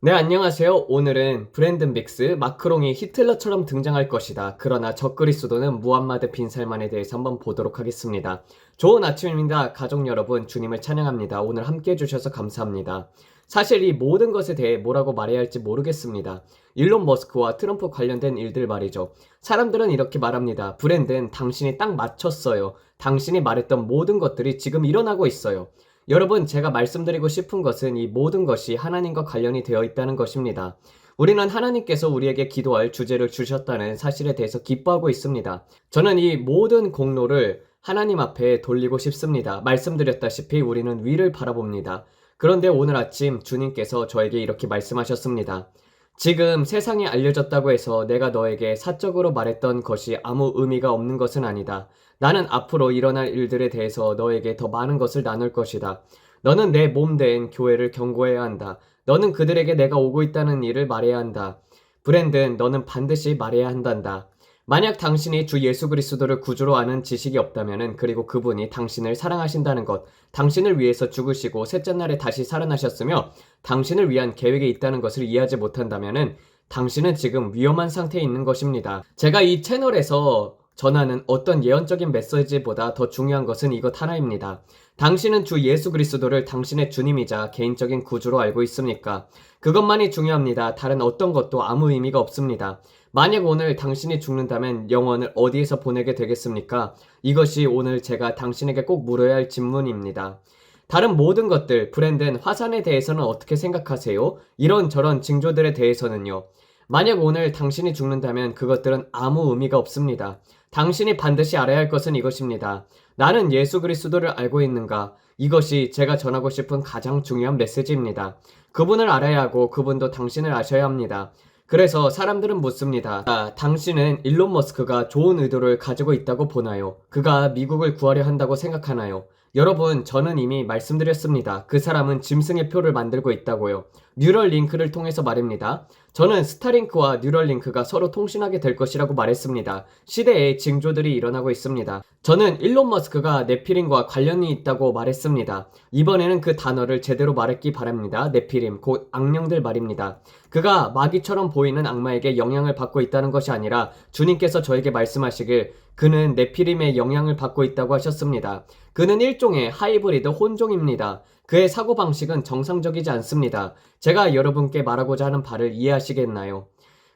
네, 안녕하세요. 오늘은 브랜든 빅스, 마크롱이 히틀러처럼 등장할 것이다. 그러나 적그리스도는 무함마드 빈 살만에 대해서 한번 보도록 하겠습니다. 좋은 아침입니다. 가족 여러분, 주님을 찬양합니다. 오늘 함께 해주셔서 감사합니다. 사실 이 모든 것에 대해 뭐라고 말해야 할지 모르겠습니다. 일론 머스크와 트럼프 관련된 일들 말이죠. 사람들은 이렇게 말합니다. 브랜든, 당신이 딱 맞췄어요. 당신이 말했던 모든 것들이 지금 일어나고 있어요. 여러분, 제가 말씀드리고 싶은 것은 이 모든 것이 하나님과 관련이 되어 있다는 것입니다. 우리는 하나님께서 우리에게 기도할 주제를 주셨다는 사실에 대해서 기뻐하고 있습니다. 저는 이 모든 공로를 하나님 앞에 돌리고 싶습니다. 말씀드렸다시피 우리는 위를 바라봅니다. 그런데 오늘 아침 주님께서 저에게 이렇게 말씀하셨습니다. 지금 세상에 알려졌다고 해서 내가 너에게 사적으로 말했던 것이 아무 의미가 없는 것은 아니다. 나는 앞으로 일어날 일들에 대해서 너에게 더 많은 것을 나눌 것이다. 너는 내 몸 된 교회를 경고해야 한다. 너는 그들에게 내가 오고 있다는 일을 말해야 한다. 브랜든, 너는 반드시 말해야 한단다. 만약 당신이 주 예수 그리스도를 구주로 아는 지식이 없다면은, 그리고 그분이 당신을 사랑하신다는 것, 당신을 위해서 죽으시고 셋째 날에 다시 살아나셨으며 당신을 위한 계획이 있다는 것을 이해하지 못한다면은 당신은 지금 위험한 상태에 있는 것입니다. 제가 이 채널에서 전하는 어떤 예언적인 메시지보다 더 중요한 것은 이것 하나입니다. 당신은 주 예수 그리스도를 당신의 주님이자 개인적인 구주로 알고 있습니까? 그것만이 중요합니다. 다른 어떤 것도 아무 의미가 없습니다. 만약 오늘 당신이 죽는다면 영혼을 어디에서 보내게 되겠습니까? 이것이 오늘 제가 당신에게 꼭 물어야 할 질문입니다. 다른 모든 것들, 브랜든, 화산에 대해서는 어떻게 생각하세요? 이런저런 징조들에 대해서는요. 만약 오늘 당신이 죽는다면 그것들은 아무 의미가 없습니다. 당신이 반드시 알아야 할 것은 이것입니다. 나는 예수 그리스도를 알고 있는가? 이것이 제가 전하고 싶은 가장 중요한 메시지입니다. 그분을 알아야 하고 그분도 당신을 아셔야 합니다. 그래서 사람들은 묻습니다. 당신은 일론 머스크가 좋은 의도를 가지고 있다고 보나요? 그가 미국을 구하려 한다고 생각하나요? 여러분, 저는 이미 말씀드렸습니다. 그 사람은 짐승의 표를 만들고 있다고요. 뉴럴링크를 통해서 말입니다. 저는 스타링크와 뉴럴링크가 서로 통신하게 될 것이라고 말했습니다. 시대에 징조들이 일어나고 있습니다. 저는 일론 머스크가 네피림과 관련이 있다고 말했습니다. 이번에는 그 단어를 제대로 말했기 바랍니다. 네피림, 곧 악령들 말입니다. 그가 마귀처럼 보이는 악마에게 영향을 받고 있다는 것이 아니라 주님께서 저에게 말씀하시길 그는 네피림의 영향을 받고 있다고 하셨습니다. 그는 일종의 하이브리드 혼종입니다. 그의 사고방식은 정상적이지 않습니다. 제가 여러분께 말하고자 하는 바를 이해하시겠나요?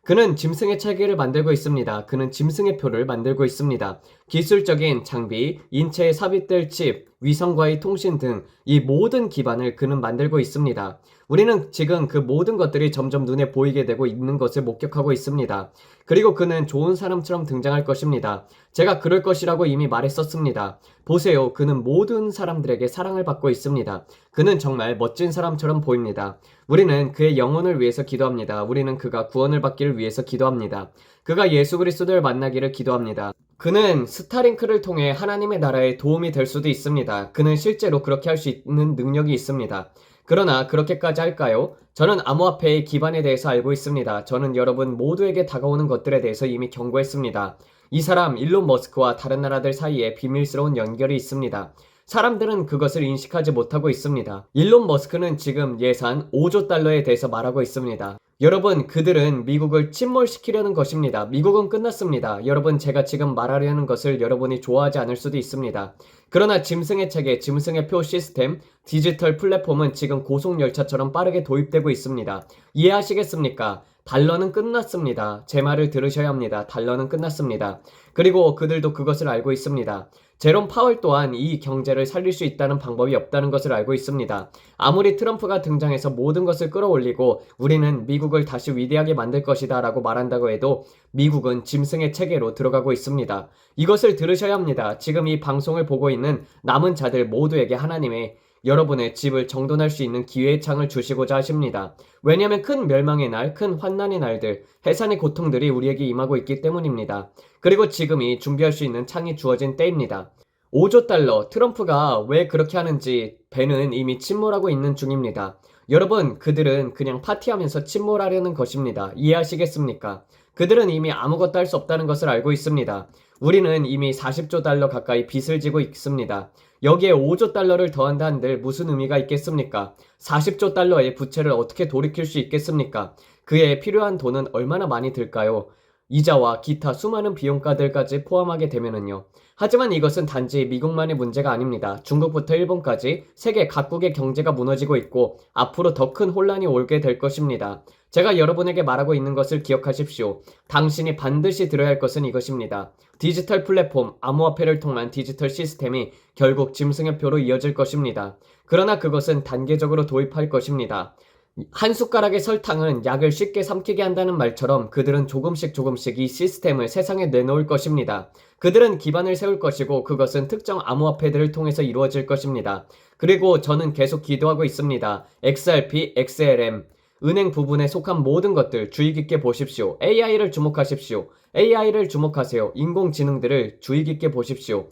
그는 짐승의 체계를 만들고 있습니다. 그는 짐승의 표를 만들고 있습니다. 기술적인 장비, 인체에 삽입될 칩, 위성과의 통신 등 이 모든 기반을 그는 만들고 있습니다. 우리는 지금 그 모든 것들이 점점 눈에 보이게 되고 있는 것을 목격하고 있습니다. 그리고 그는 좋은 사람처럼 등장할 것입니다. 제가 그럴 것이라고 이미 말했었습니다. 보세요. 그는 모든 사람들에게 사랑을 받고 있습니다. 그는 정말 멋진 사람처럼 보입니다. 우리는 그의 영혼을 위해서 기도합니다. 우리는 그가 구원을 받기를 위해서 기도합니다. 그가 예수 그리스도를 만나기를 기도합니다. 그는 스타링크를 통해 하나님의 나라에 도움이 될 수도 있습니다. 그는 실제로 그렇게 할 수 있는 능력이 있습니다. 그러나 그렇게까지 할까요? 저는 암호화폐의 기반에 대해서 알고 있습니다. 저는 여러분 모두에게 다가오는 것들에 대해서 이미 경고했습니다. 이 사람 일론 머스크와 다른 나라들 사이에 비밀스러운 연결이 있습니다. 사람들은 그것을 인식하지 못하고 있습니다. 일론 머스크는 지금 예산 5조 달러에 대해서 말하고 있습니다. 여러분, 그들은 미국을 침몰시키려는 것입니다. 미국은 끝났습니다. 여러분, 제가 지금 말하려는 것을 여러분이 좋아하지 않을 수도 있습니다. 그러나 짐승의 체계, 짐승의 표 시스템, 디지털 플랫폼은 지금 고속열차처럼 빠르게 도입되고 있습니다. 이해하시겠습니까? 달러는 끝났습니다. 제 말을 들으셔야 합니다. 달러는 끝났습니다. 그리고 그들도 그것을 알고 있습니다. 제롬 파월 또한 이 경제를 살릴 수 있다는 방법이 없다는 것을 알고 있습니다. 아무리 트럼프가 등장해서 모든 것을 끌어올리고 우리는 미국을 다시 위대하게 만들 것이다 라고 말한다고 해도 미국은 짐승의 체계로 들어가고 있습니다. 이것을 들으셔야 합니다. 지금 이 방송을 보고 있는 남은 자들 모두에게 하나님의 여러분의 집을 정돈할 수 있는 기회의 창을 주시고자 하십니다. 왜냐하면 큰 멸망의 날, 큰 환난의 날들, 해산의 고통들이 우리에게 임하고 있기 때문입니다. 그리고 지금이 준비할 수 있는 창이 주어진 때입니다. 5조 달러, 트럼프가 왜 그렇게 하는지 배는 이미 침몰하고 있는 중입니다. 여러분, 그들은 그냥 파티하면서 침몰하려는 것입니다. 이해하시겠습니까? 그들은 이미 아무것도 할 수 없다는 것을 알고 있습니다. 우리는 이미 40조 달러 가까이 빚을 지고 있습니다. 여기에 5조 달러를 더한다 한들 무슨 의미가 있겠습니까? 40조 달러의 부채를 어떻게 돌이킬 수 있겠습니까? 그에 필요한 돈은 얼마나 많이 들까요? 이자와 기타 수많은 비용가들까지 포함하게 되면은요. 하지만 이것은 단지 미국만의 문제가 아닙니다. 중국부터 일본까지 세계 각국의 경제가 무너지고 있고 앞으로 더 큰 혼란이 오게 될 것입니다. 제가 여러분에게 말하고 있는 것을 기억하십시오. 당신이 반드시 들어야 할 것은 이것입니다. 디지털 플랫폼, 암호화폐를 통한 디지털 시스템이 결국 짐승의 표로 이어질 것입니다. 그러나 그것은 단계적으로 도입할 것입니다. 한 숟가락의 설탕은 약을 쉽게 삼키게 한다는 말처럼 그들은 조금씩 이 시스템을 세상에 내놓을 것입니다. 그들은 기반을 세울 것이고 그것은 특정 암호화폐들을 통해서 이루어질 것입니다. 그리고 저는 계속 기도하고 있습니다. XRP, XLM, 은행 부분에 속한 모든 것들 주의 깊게 보십시오. AI를 주목하십시오. AI를 주목하세요. 인공지능들을 주의 깊게 보십시오.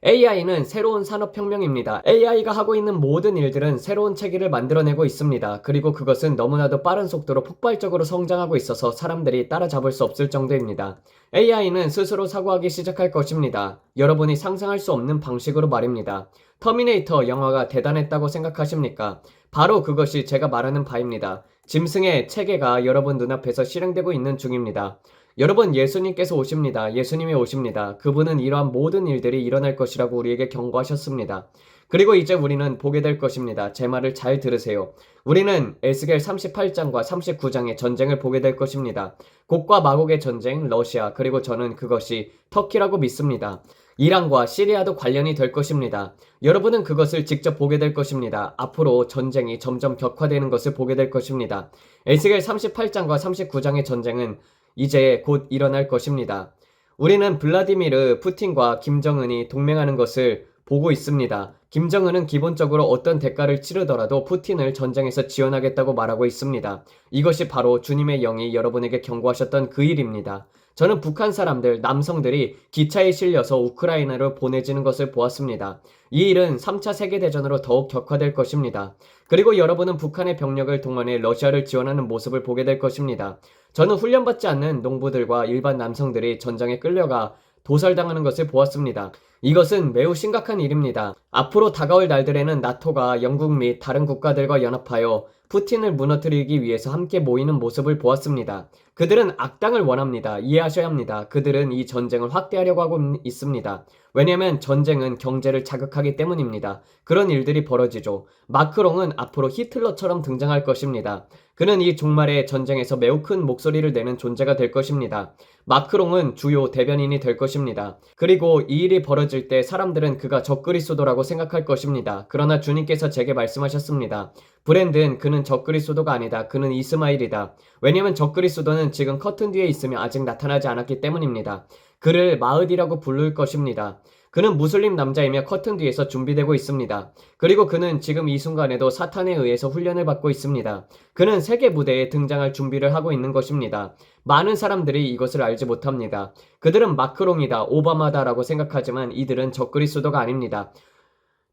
AI는 새로운 산업혁명입니다. AI가 하고 있는 모든 일들은 새로운 체계를 만들어내고 있습니다. 그리고 그것은 너무나도 빠른 속도로 폭발적으로 성장하고 있어서 사람들이 따라잡을 수 없을 정도입니다. AI는 스스로 사고하기 시작할 것입니다. 여러분이 상상할 수 없는 방식으로 말입니다. 터미네이터 영화가 대단했다고 생각하십니까? 바로 그것이 제가 말하는 바입니다. 짐승의 체계가 여러분 눈앞에서 실행되고 있는 중입니다. 여러분, 예수님께서 오십니다. 예수님이 오십니다. 그분은 이러한 모든 일들이 일어날 것이라고 우리에게 경고하셨습니다. 그리고 이제 우리는 보게 될 것입니다. 제 말을 잘 들으세요. 우리는 에스겔 38장과 39장의 전쟁을 보게 될 것입니다. 곡과 마곡의 전쟁, 러시아, 그리고 저는 그것이 터키라고 믿습니다. 이란과 시리아도 관련이 될 것입니다. 여러분은 그것을 직접 보게 될 것입니다. 앞으로 전쟁이 점점 격화되는 것을 보게 될 것입니다. 에스겔 38장과 39장의 전쟁은 이제 곧 일어날 것입니다. 우리는 블라디미르 푸틴과 김정은이 동맹하는 것을 보고 있습니다. 김정은은 기본적으로 어떤 대가를 치르더라도 푸틴을 전쟁에서 지원하겠다고 말하고 있습니다. 이것이 바로 주님의 영이 여러분에게 경고하셨던 그 일입니다. 저는 북한 사람들, 남성들이 기차에 실려서 우크라이나로 보내지는 것을 보았습니다. 이 일은 3차 세계대전으로 더욱 격화될 것입니다. 그리고 여러분은 북한의 병력을 동원해 러시아를 지원하는 모습을 보게 될 것입니다. 저는 훈련받지 않는 농부들과 일반 남성들이 전장에 끌려가 도살당하는 것을 보았습니다. 이것은 매우 심각한 일입니다. 앞으로 다가올 날들에는 나토가 영국 및 다른 국가들과 연합하여 푸틴을 무너뜨리기 위해서 함께 모이는 모습을 보았습니다. 그들은 악당을 원합니다. 이해하셔야 합니다. 그들은 이 전쟁을 확대하려고 하고 있습니다. 왜냐하면 전쟁은 경제를 자극하기 때문입니다. 그런 일들이 벌어지죠. 마크롱은 앞으로 히틀러처럼 등장할 것입니다. 그는 이 종말의 전쟁에서 매우 큰 목소리를 내는 존재가 될 것입니다. 마크롱은 주요 대변인이 될 것입니다. 그리고 이 일이 벌어질 때 사람들은 그가 적그리스도라고 생각할 것입니다. 그러나 주님께서 제게 말씀하셨습니다. 브랜든, 그는 적그리스도가 아니다. 그는 이스마일이다. 왜냐하면 적그리스도는 지금 커튼 뒤에 있으며 아직 나타나지 않았기 때문입니다. 그를 마흐디라고 부를 것입니다. 그는 무슬림 남자이며 커튼 뒤에서 준비되고 있습니다. 그리고 그는 지금 이 순간에도 사탄에 의해서 훈련을 받고 있습니다. 그는 세계 무대에 등장할 준비를 하고 있는 것입니다. 많은 사람들이 이것을 알지 못합니다. 그들은 마크롱이다, 오바마다라고 생각하지만 이들은 적그리스도가 아닙니다.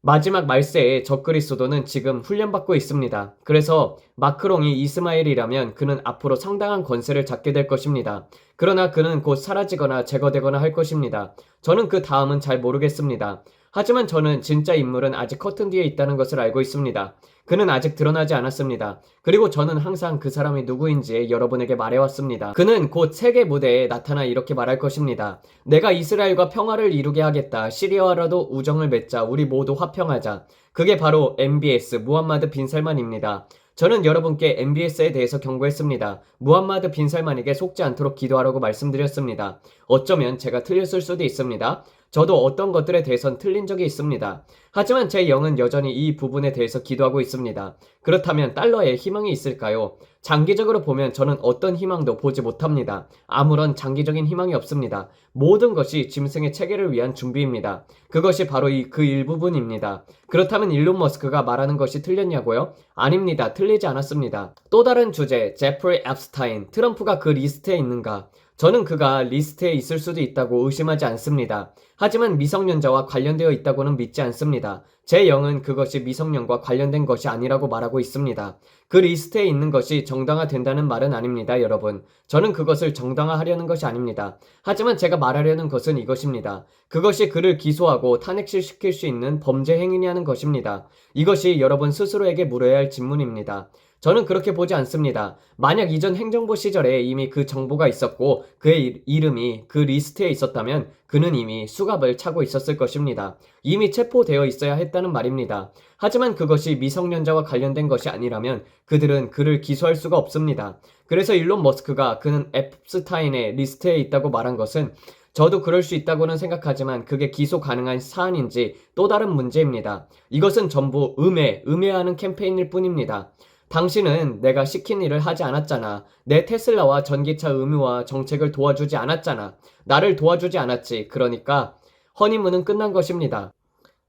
마지막 말세에 적그리스도는 지금 훈련받고 있습니다. 그래서 마크롱이 이스마엘이라면 그는 앞으로 상당한 권세를 잡게 될 것입니다. 그러나 그는 곧 사라지거나 제거되거나 할 것입니다. 저는 그 다음은 잘 모르겠습니다. 하지만 저는 진짜 인물은 아직 커튼 뒤에 있다는 것을 알고 있습니다. 그는 아직 드러나지 않았습니다. 그리고 저는 항상 그 사람이 누구인지 여러분에게 말해왔습니다. 그는 곧 세계 무대에 나타나 이렇게 말할 것입니다. 내가 이스라엘과 평화를 이루게 하겠다. 시리아와라도 우정을 맺자. 우리 모두 화평하자. 그게 바로 MBS, 무함마드 빈 살만입니다. 저는 여러분께 MBS에 대해서 경고했습니다. 무함마드 빈 살만에게 속지 않도록 기도하라고 말씀드렸습니다. 어쩌면 제가 틀렸을 수도 있습니다. 저도 어떤 것들에 대해선 틀린 적이 있습니다. 하지만 제 영은 여전히 이 부분에 대해서 기도하고 있습니다. 그렇다면 달러에 희망이 있을까요? 장기적으로 보면 저는 어떤 희망도 보지 못합니다. 아무런 장기적인 희망이 없습니다. 모든 것이 짐승의 체계를 위한 준비입니다. 그것이 바로 그 일부분입니다. 그렇다면 일론 머스크가 말하는 것이 틀렸냐고요? 아닙니다. 틀리지 않았습니다. 또 다른 주제, 제프리 앱스타인, 트럼프가 그 리스트에 있는가? 저는 그가 리스트에 있을 수도 있다고 의심하지 않습니다. 하지만 미성년자와 관련되어 있다고는 믿지 않습니다. 제 영은 그것이 미성년과 관련된 것이 아니라고 말하고 있습니다. 그 리스트에 있는 것이 정당화된다는 말은 아닙니다, 여러분. 저는 그것을 정당화하려는 것이 아닙니다. 하지만 제가 말하려는 것은 이것입니다. 그것이 그를 기소하고 탄핵시킬 수 있는 범죄 행위냐는 것입니다. 이것이 여러분 스스로에게 물어야 할 질문입니다. 저는 그렇게 보지 않습니다. 만약 이전 행정부 시절에 이미 그 정보가 있었고 그의 이름이 그 리스트에 있었다면 그는 이미 수갑을 차고 있었을 것입니다. 이미 체포되어 있어야 했다는 말입니다. 하지만 그것이 미성년자와 관련된 것이 아니라면 그들은 그를 기소할 수가 없습니다. 그래서 일론 머스크가 그는 앱스타인의 리스트에 있다고 말한 것은 저도 그럴 수 있다고는 생각하지만 그게 기소 가능한 사안인지 또 다른 문제입니다. 이것은 전부 음해하는 캠페인일 뿐입니다. 당신은 내가 시킨 일을 하지 않았잖아. 내 테슬라와 전기차 의무화 정책을 도와주지 않았잖아. 나를 도와주지 않았지. 그러니까 허니문은 끝난 것입니다.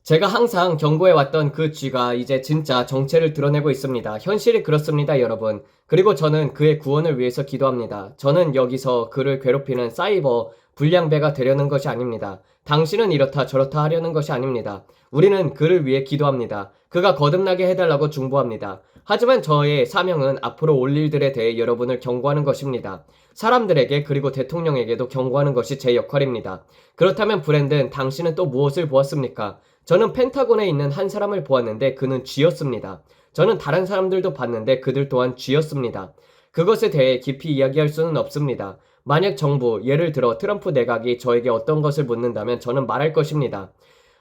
제가 항상 경고해왔던 그 쥐가 이제 진짜 정체를 드러내고 있습니다. 현실이 그렇습니다, 여러분. 그리고 저는 그의 구원을 위해서 기도합니다. 저는 여기서 그를 괴롭히는 사이버 불량배가 되려는 것이 아닙니다. 당신은 이렇다 저렇다 하려는 것이 아닙니다. 우리는 그를 위해 기도합니다. 그가 거듭나게 해달라고 중보합니다. 하지만 저의 사명은 앞으로 올 일들에 대해 여러분을 경고하는 것입니다. 사람들에게 그리고 대통령에게도 경고하는 것이 제 역할입니다. 그렇다면 브랜든, 당신은 또 무엇을 보았습니까? 저는 펜타곤에 있는 한 사람을 보았는데 그는 쥐였습니다. 저는 다른 사람들도 봤는데 그들 또한 쥐였습니다. 그것에 대해 깊이 이야기할 수는 없습니다. 만약 정부, 예를 들어 트럼프 내각이 저에게 어떤 것을 묻는다면 저는 말할 것입니다.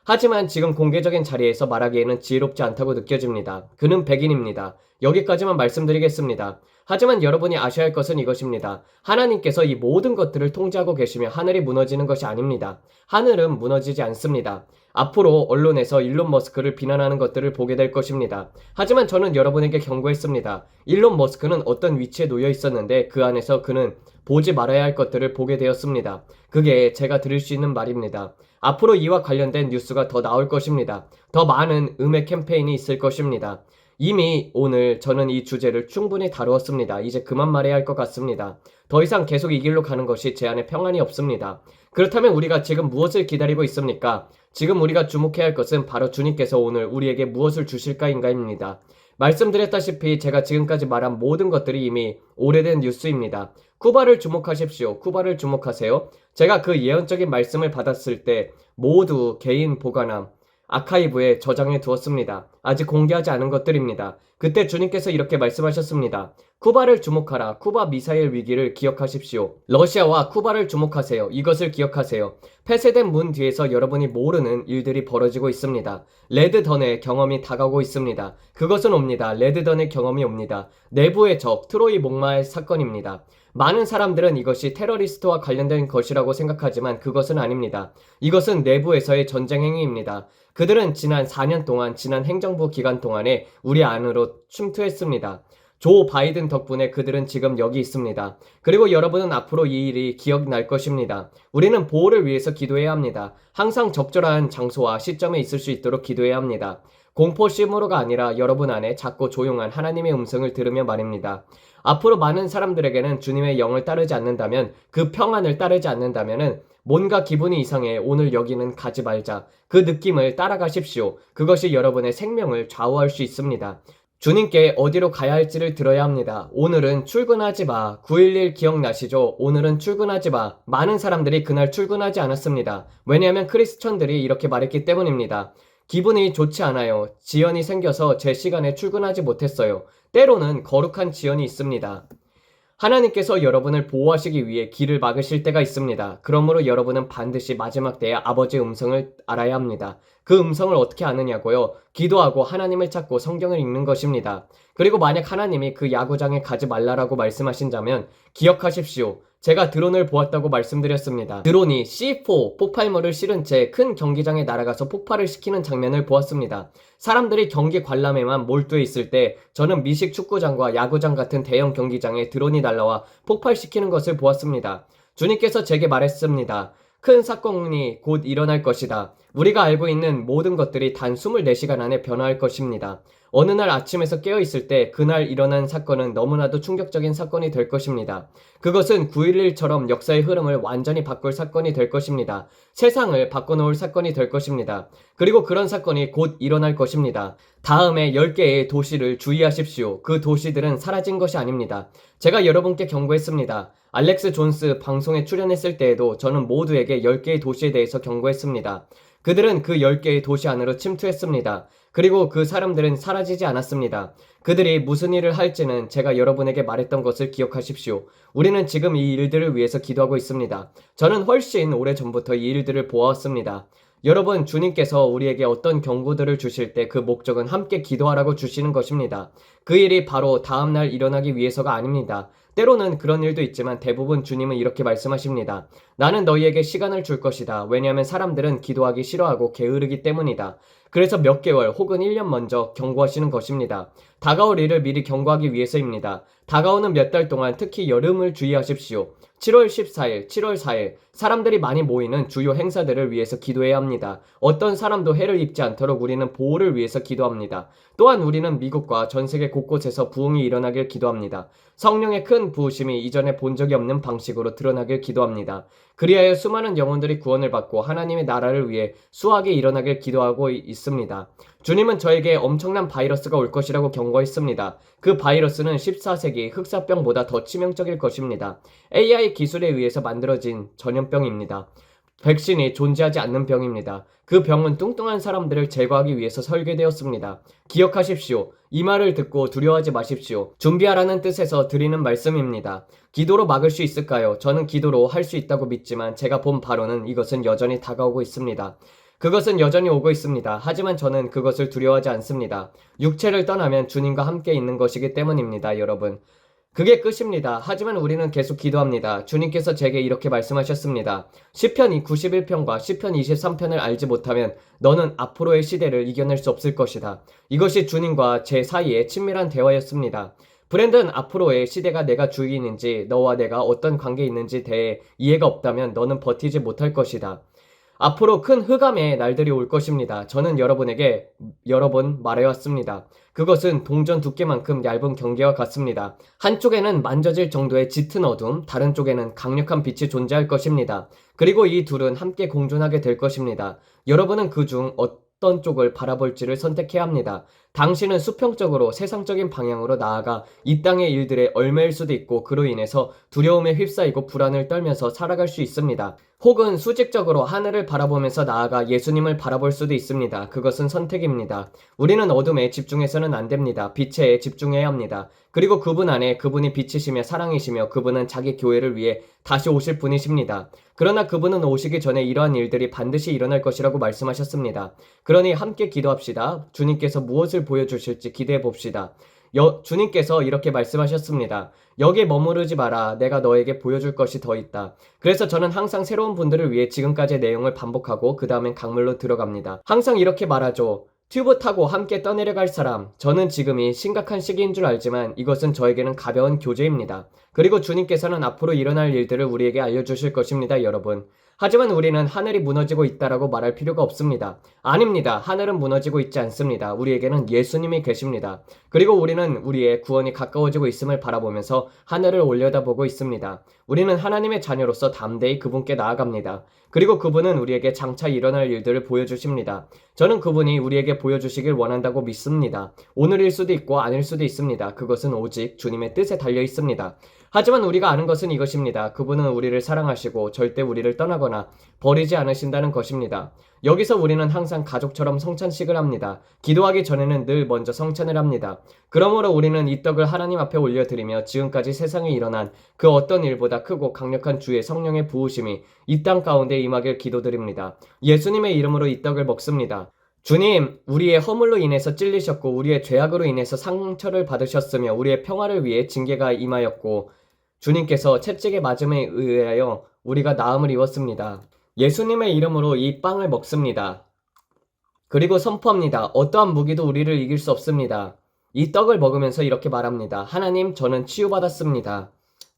하지만 지금 공개적인 자리에서 말하기에는 지혜롭지 않다고 느껴집니다. 그는 백인입니다. 여기까지만 말씀드리겠습니다. 하지만 여러분이 아셔야 할 것은 이것입니다. 하나님께서 이 모든 것들을 통제하고 계시며 하늘이 무너지는 것이 아닙니다. 하늘은 무너지지 않습니다. 앞으로 언론에서 일론 머스크를 비난하는 것들을 보게 될 것입니다. 하지만 저는 여러분에게 경고했습니다. 일론 머스크는 어떤 위치에 놓여 있었는데 그 안에서 그는 보지 말아야 할 것들을 보게 되었습니다. 그게 제가 드릴 수 있는 말입니다. 앞으로 이와 관련된 뉴스가 더 나올 것입니다. 더 많은 음해 캠페인이 있을 것입니다. 이미 오늘 저는 이 주제를 충분히 다루었습니다. 이제 그만 말해야 할 것 같습니다. 더 이상 계속 이 길로 가는 것이 제 안에 평안이 없습니다. 그렇다면 우리가 지금 무엇을 기다리고 있습니까? 지금 우리가 주목해야 할 것은 바로 주님께서 오늘 우리에게 무엇을 주실까인가입니다. 말씀드렸다시피 제가 지금까지 말한 모든 것들이 이미 오래된 뉴스입니다. 쿠바를 주목하십시오. 쿠바를 주목하세요. 제가 그 예언적인 말씀을 받았을 때 모두 개인 보관함, 아카이브에 저장해 두었습니다. 아직 공개하지 않은 것들입니다. 그때 주님께서 이렇게 말씀하셨습니다. 쿠바를 주목하라. 쿠바 미사일 위기를 기억하십시오. 러시아와 쿠바를 주목하세요. 이것을 기억하세요. 폐쇄된 문 뒤에서 여러분이 모르는 일들이 벌어지고 있습니다. 레드던의 경험이 다가오고 있습니다. 그것은 옵니다. 레드던의 경험이 옵니다. 내부의 적, 트로이 목마의 사건입니다. 많은 사람들은 이것이 테러리스트와 관련된 것이라고 생각하지만 그것은 아닙니다. 이것은 내부에서의 전쟁 행위입니다. 그들은 지난 4년 동안, 지난 행정부 기간 동안에 우리 안으로 침투했습니다. 조 바이든 덕분에 그들은 지금 여기 있습니다. 그리고 여러분은 앞으로 이 일이 기억날 것입니다. 우리는 보호를 위해서 기도해야 합니다. 항상 적절한 장소와 시점에 있을 수 있도록 기도해야 합니다. 공포 심으로가 아니라 여러분 안에 작고 조용한 하나님의 음성을 들으며 말입니다. 앞으로 많은 사람들에게는 주님의 영을 따르지 않는다면, 그 평안을 따르지 않는다면은 뭔가 기분이 이상해. 오늘 여기는 가지 말자. 그 느낌을 따라가십시오. 그것이 여러분의 생명을 좌우할 수 있습니다. 주님께 어디로 가야 할지를 들어야 합니다. 오늘은 출근하지 마. 9.11 기억나시죠? 오늘은 출근하지 마. 많은 사람들이 그날 출근하지 않았습니다. 왜냐하면 크리스천들이 이렇게 말했기 때문입니다. 기분이 좋지 않아요. 지연이 생겨서 제 시간에 출근하지 못했어요. 때로는 거룩한 지연이 있습니다. 하나님께서 여러분을 보호하시기 위해 길을 막으실 때가 있습니다. 그러므로 여러분은 반드시 마지막 때에 아버지의 음성을 알아야 합니다. 그 음성을 어떻게 아느냐고요? 기도하고 하나님을 찾고 성경을 읽는 것입니다. 그리고 만약 하나님이 그 야구장에 가지 말라라고 말씀하신다면 기억하십시오. 제가 드론을 보았다고 말씀드렸습니다. 드론이 C4 폭발물을 실은 채 큰 경기장에 날아가서 폭발을 시키는 장면을 보았습니다. 사람들이 경기 관람에만 몰두해 있을 때 저는 미식 축구장과 야구장 같은 대형 경기장에 드론이 날아와 폭발시키는 것을 보았습니다. 주님께서 제게 말했습니다. 큰 사건이 곧 일어날 것이다. 우리가 알고 있는 모든 것들이 단 24시간 안에 변화할 것입니다. 어느 날 아침에서 깨어있을 때 그날 일어난 사건은 너무나도 충격적인 사건이 될 것입니다. 그것은 9.11처럼 역사의 흐름을 완전히 바꿀 사건이 될 것입니다. 세상을 바꿔놓을 사건이 될 것입니다. 그리고 그런 사건이 곧 일어날 것입니다. 다음에 10개의 도시를 주의하십시오. 그 도시들은 사라진 것이 아닙니다. 제가 여러분께 경고했습니다. 알렉스 존스 방송에 출연했을 때에도 저는 모두에게 10개의 도시에 대해서 경고했습니다. 그들은 그 10개의 도시 안으로 침투했습니다. 그리고 그 사람들은 사라지지 않았습니다. 그들이 무슨 일을 할지는 제가 여러분에게 말했던 것을 기억하십시오. 우리는 지금 이 일들을 위해서 기도하고 있습니다. 저는 훨씬 오래전부터 이 일들을 보아왔습니다. 여러분, 주님께서 우리에게 어떤 경고들을 주실 때 그 목적은 함께 기도하라고 주시는 것입니다. 그 일이 바로 다음날 일어나기 위해서가 아닙니다. 때로는 그런 일도 있지만 대부분 주님은 이렇게 말씀하십니다. 나는 너희에게 시간을 줄 것이다. 왜냐하면 사람들은 기도하기 싫어하고 게으르기 때문이다. 그래서 몇 개월 혹은 1년 먼저 경고하시는 것입니다. 다가올 일을 미리 경고하기 위해서입니다. 다가오는 몇 달 동안 특히 여름을 주의하십시오. 7월 14일, 7월 4일 사람들이 많이 모이는 주요 행사들을 위해서 기도해야 합니다. 어떤 사람도 해를 입지 않도록 우리는 보호를 위해서 기도합니다. 또한 우리는 미국과 전 세계 곳곳에서 부흥이 일어나길 기도합니다. 성령의 큰 부으심이 이전에 본 적이 없는 방식으로 드러나길 기도합니다. 그리하여 수많은 영혼들이 구원을 받고 하나님의 나라를 위해 수하게 일어나길 기도하고 있습니다. 주님은 저에게 엄청난 바이러스가 올 것이라고 경고했습니다. 그 바이러스는 14세기 흑사병보다 더 치명적일 것입니다. AI 기술에 의해서 만들어진 전염병입니다. 백신이 존재하지 않는 병입니다. 그 병은 뚱뚱한 사람들을 제거하기 위해서 설계되었습니다. 기억하십시오. 이 말을 듣고 두려워하지 마십시오. 준비하라는 뜻에서 드리는 말씀입니다. 기도로 막을 수 있을까요? 저는 기도로 할 수 있다고 믿지만 제가 본 바로는 이것은 여전히 다가오고 있습니다. 그것은 여전히 오고 있습니다. 하지만 저는 그것을 두려워하지 않습니다. 육체를 떠나면 주님과 함께 있는 것이기 때문입니다, 여러분. 그게 끝입니다. 하지만 우리는 계속 기도합니다. 주님께서 제게 이렇게 말씀하셨습니다. 시편 91편과 시편 23편을 알지 못하면 너는 앞으로의 시대를 이겨낼 수 없을 것이다. 이것이 주님과 제 사이의 친밀한 대화였습니다. 브랜든, 앞으로의 시대가 내가 주인인지 너와 내가 어떤 관계에 있는지 대해 이해가 없다면 너는 버티지 못할 것이다. 앞으로 큰 흑암의 날들이 올 것입니다. 저는 여러분에게 여러 번 말해왔습니다. 그것은 동전 두께만큼 얇은 경계와 같습니다. 한쪽에는 만져질 정도의 짙은 어둠, 다른 쪽에는 강력한 빛이 존재할 것입니다. 그리고 이 둘은 함께 공존하게 될 것입니다. 여러분은 그중 어떤 쪽을 바라볼지를 선택해야 합니다. 당신은 수평적으로 세상적인 방향으로 나아가 이 땅의 일들에 얽매일 수도 있고 그로 인해서 두려움에 휩싸이고 불안을 떨면서 살아갈 수 있습니다. 혹은 수직적으로 하늘을 바라보면서 나아가 예수님을 바라볼 수도 있습니다. 그것은 선택입니다. 우리는 어둠에 집중해서는 안 됩니다. 빛에 집중해야 합니다. 그리고 그분 안에 그분이 빛이시며 사랑이시며 그분은 자기 교회를 위해 다시 오실 분이십니다. 그러나 그분은 오시기 전에 이러한 일들이 반드시 일어날 것이라고 말씀하셨습니다. 그러니 함께 기도합시다. 주님께서 무엇을 보여주실지 기대해 봅시다. 주님께서 이렇게 말씀하셨습니다. 여기에 머무르지 마라. 내가 너에게 보여줄 것이 더 있다. 그래서 저는 항상 새로운 분들을 위해 지금까지의 내용을 반복하고 그 다음엔 강물로 들어갑니다. 항상 이렇게 말하죠. 튜브 타고 함께 떠내려갈 사람. 저는 지금이 심각한 시기인 줄 알지만 이것은 저에게는 가벼운 교제입니다. 그리고 주님께서는 앞으로 일어날 일들을 우리에게 알려주실 것입니다, 여러분. 하지만 우리는 하늘이 무너지고 있다라고 말할 필요가 없습니다. 아닙니다. 하늘은 무너지고 있지 않습니다. 우리에게는 예수님이 계십니다. 그리고 우리는 우리의 구원이 가까워지고 있음을 바라보면서 하늘을 올려다보고 있습니다. 우리는 하나님의 자녀로서 담대히 그분께 나아갑니다. 그리고 그분은 우리에게 장차 일어날 일들을 보여주십니다. 저는 그분이 우리에게 보여주시길 원한다고 믿습니다. 오늘일 수도 있고 아닐 수도 있습니다. 그것은 오직 주님의 뜻에 달려 있습니다. 하지만 우리가 아는 것은 이것입니다. 그분은 우리를 사랑하시고 절대 우리를 떠나거나 버리지 않으신다는 것입니다. 여기서 우리는 항상 가족처럼 성찬식을 합니다. 기도하기 전에는 늘 먼저 성찬을 합니다. 그러므로 우리는 이 떡을 하나님 앞에 올려드리며 지금까지 세상에 일어난 그 어떤 일보다 크고 강력한 주의 성령의 부으심이 이 땅 가운데 임하길 기도드립니다. 예수님의 이름으로 이 떡을 먹습니다. 주님, 우리의 허물로 인해서 찔리셨고 우리의 죄악으로 인해서 상처를 받으셨으며 우리의 평화를 위해 징계가 임하였고 주님께서 채찍에 맞음에 의하여 우리가 나음을 입었습니다. 예수님의 이름으로 이 빵을 먹습니다. 그리고 선포합니다. 어떠한 무기도 우리를 이길 수 없습니다. 이 떡을 먹으면서 이렇게 말합니다. 하나님, 저는 치유받았습니다.